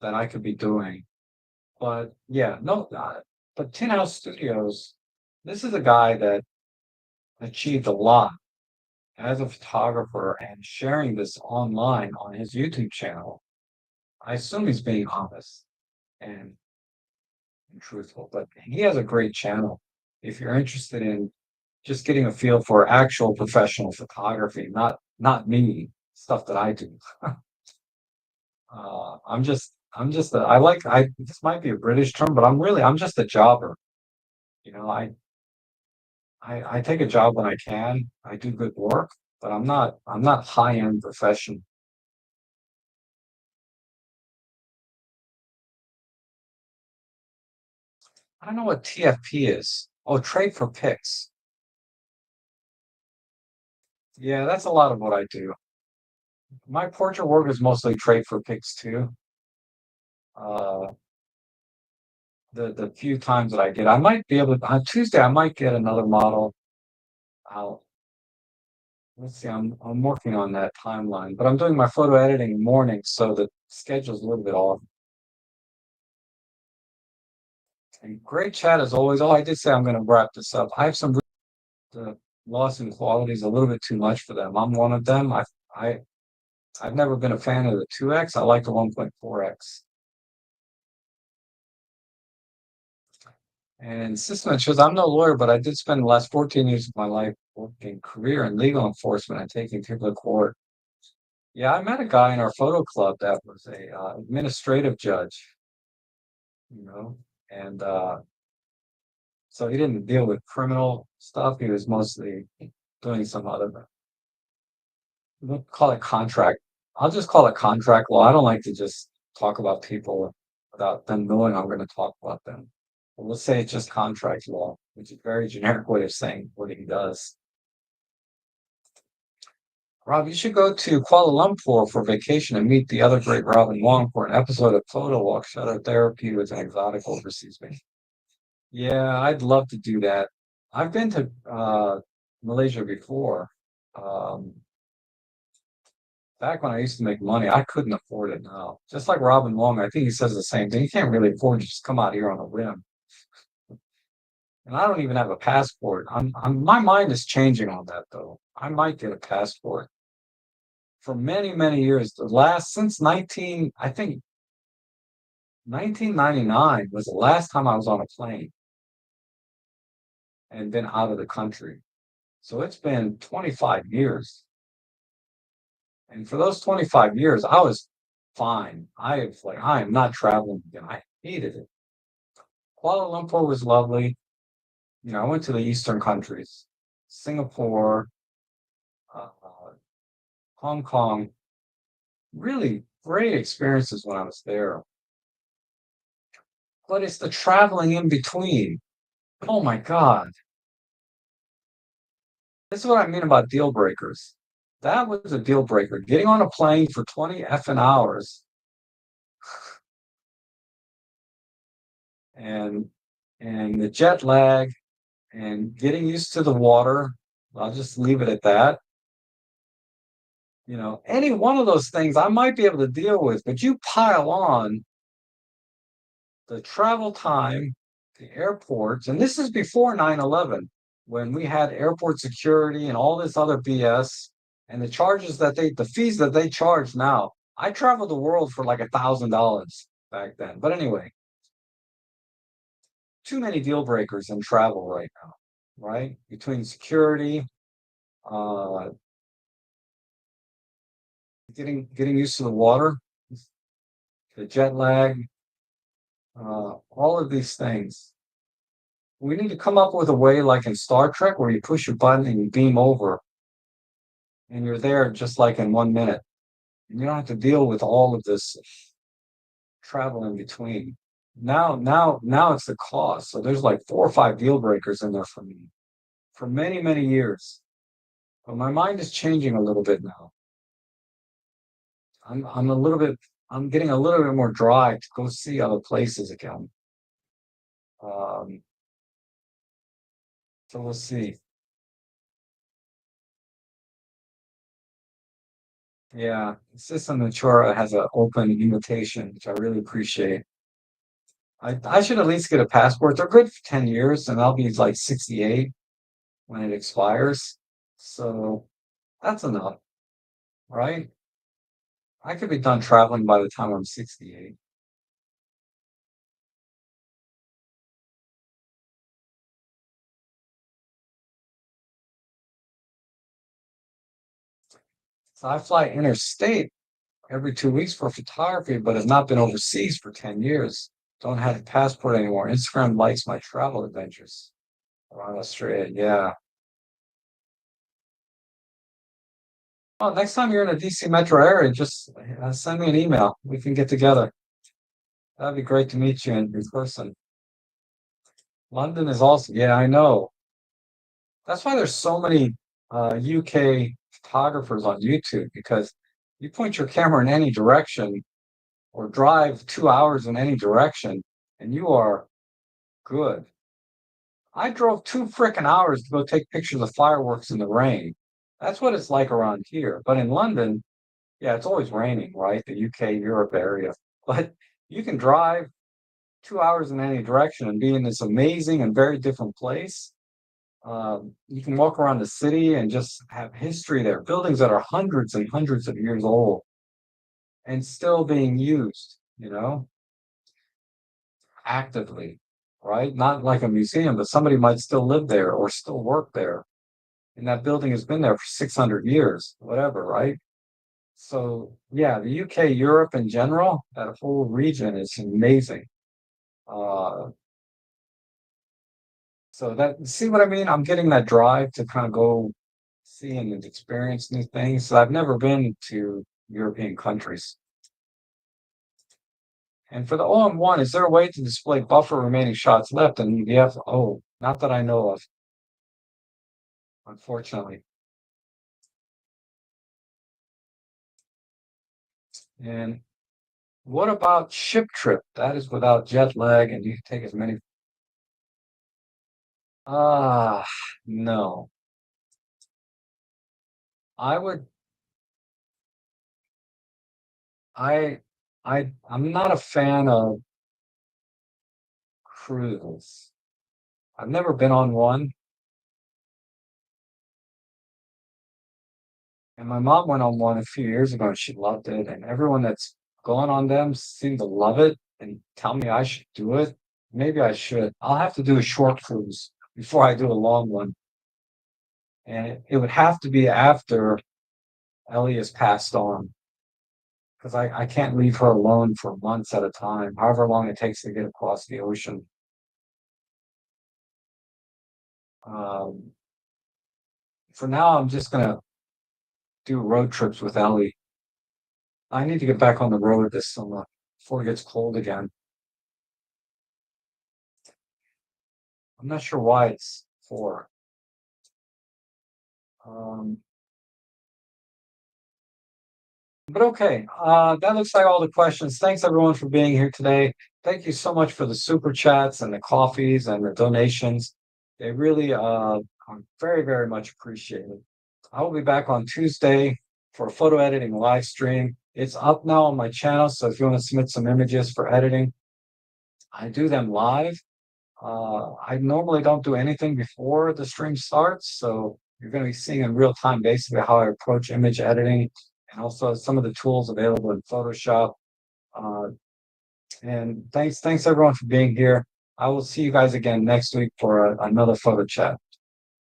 that I could be doing. But yeah, no, but Tin House Studios, this is a guy that achieved a lot as a photographer and sharing this online on his YouTube channel. I assume he's being honest and, and truthful, but he has a great channel. If you're interested in just getting a feel for actual professional photography, not me, stuff that I do. I like I this might be a British term, but I'm just a jobber. You know, I take a job when I can. I do good work, but I'm not high-end professional. I don't know what TFP is. Oh, trade for pics. Yeah, that's a lot of what I do. My portrait work is mostly trade for pics too. Uh, the few times that I get, I might be able to, on Tuesday, I might get another model out. Let's see, I'm working on that timeline, but I'm doing my photo editing in the morning, so the schedule's a little bit off. And great chat as always. Oh, I did say I'm going to wrap this up. I have some the loss in quality is a little bit too much for them. I'm one of them. I I've never been a fan of the 2x. I like the 1.4x. And system shows I'm no lawyer, but I did spend the last 14 years of my life working career in legal enforcement and taking people to court. Yeah, I met a guy in our photo club that was a administrative judge, you know, and so he didn't deal with criminal stuff. He was mostly doing some other, we'll call it contract. I'll just call it contract law. I don't like to just talk about people without them knowing I'm going to talk about them. But we'll say it's just contract law, which is a very generic way of saying what he does. Rob, you should go to Kuala Lumpur for vacation and meet the other great Robin Wong for an episode of Photo Walk Shadow Therapy with an exotic overseas man. Yeah, I'd love to do that. I've been to Malaysia before. Um, Back when I used to make money, I couldn't afford it now. Just like Robin Long, I think he says the same thing. You can't really afford to just come out here on a whim. And I don't even have a passport. My mind is changing on that though. I might get a passport. For many, many years, the last since I think 1999 was the last time I was on a plane and been out of the country. So it's been 25 years. And for those 25 years, I was fine. I am not traveling again. I hated it. Kuala Lumpur was lovely. You know, I went to the Eastern countries, Singapore, uh, Hong Kong. Really great experiences when I was there. But it's the traveling in between. Oh my God. This is what I mean about deal breakers. That was a deal breaker. Getting on a plane for 20 effing hours and and the jet lag and getting used to the water. I'll just leave it at that. You know, any one of those things I might be able to deal with, but you pile on the travel time, the airports, and this is before 9/11, when we had airport security and all this other BS and the fees that they charge now. I traveled the world for like $1,000 back then. But anyway, too many deal breakers in travel right now, right? Between security, uh, getting used to the water, the jet lag, all of these things. We need to come up with a way like in Star Trek where you push a button and you beam over and you're there just like in 1 minute. And you don't have to deal with all of this travel in between. Now it's the cost. So there's like 4 or 5 deal breakers in there for me for many, many years. But my mind is changing a little bit now. I'm a little bit I'm getting a little bit more drive to go see other places again. Um, so we'll see. Yeah, System Natura has an open invitation, which I really appreciate. I should at least get a passport. They're good for 10 years, and I'll be like 68 when it expires. So that's enough, right? I could be done traveling by the time I'm 68. So I fly interstate every 2 weeks for photography, but have not been overseas for 10 years. Don't have a passport anymore. Instagram likes my travel adventures around Australia. Yeah. Oh, next time you're in a DC metro area, just send me an email. We can get together. That'd be great to meet you in person. London is also, yeah, I know. That's why there's so many UK photographers on YouTube because you point your camera in any direction or drive 2 hours in any direction and you are good. I drove 2 frickin' hours to go take pictures of fireworks in the rain. That's what it's like around here. But in London, yeah, it's always raining, right? The UK, Europe area. But you can drive 2 hours in any direction and be in this amazing and very different place. You can walk around the city and just have history there, buildings that are hundreds and hundreds of years old and still being used, actively, right? Not like a museum, but somebody might still live there or still work there. And that building has been there for 600 years, whatever, right? So, yeah, the UK, Europe in general, that whole region is amazing. Uh, so that, see what I mean? I'm getting that drive to kind of go see and experience new things. So I've never been to European countries. And for the OM1, is there a way to display buffer remaining shots left in EDF? Oh, not that I know of, unfortunately. And what about ship trip? That is without jet lag, and you can take as many. Ah, no. I would. I. I'm not a fan of cruises. I've never been on one, and my mom went on one a few years ago, and she loved it. And everyone that's gone on them seemed to love it and tell me I should do it. Maybe I should. I'll have to do a short cruise before I do a long one, and it would have to be after Ellie has passed on. Because I can't leave her alone for months at a time, however long it takes to get across the ocean. Um, for now, I'm just gonna do road trips with Ellie. I need to get back on the road this summer before it gets cold again. I'm not sure why it's for. Um, but okay, that looks like all the questions. Thanks everyone for being here today. Thank you so much for the super chats and the coffees and the donations. They really are very, very much appreciated. I will be back on Tuesday for a photo editing live stream. It's up now on my channel, so if you want to submit some images for editing, I do them live. I normally don't do anything before the stream starts, so you're going to be seeing in real time basically how I approach image editing and also some of the tools available in Photoshop. Uh, and thanks everyone for being here. I will see you guys again next week for another photo chat.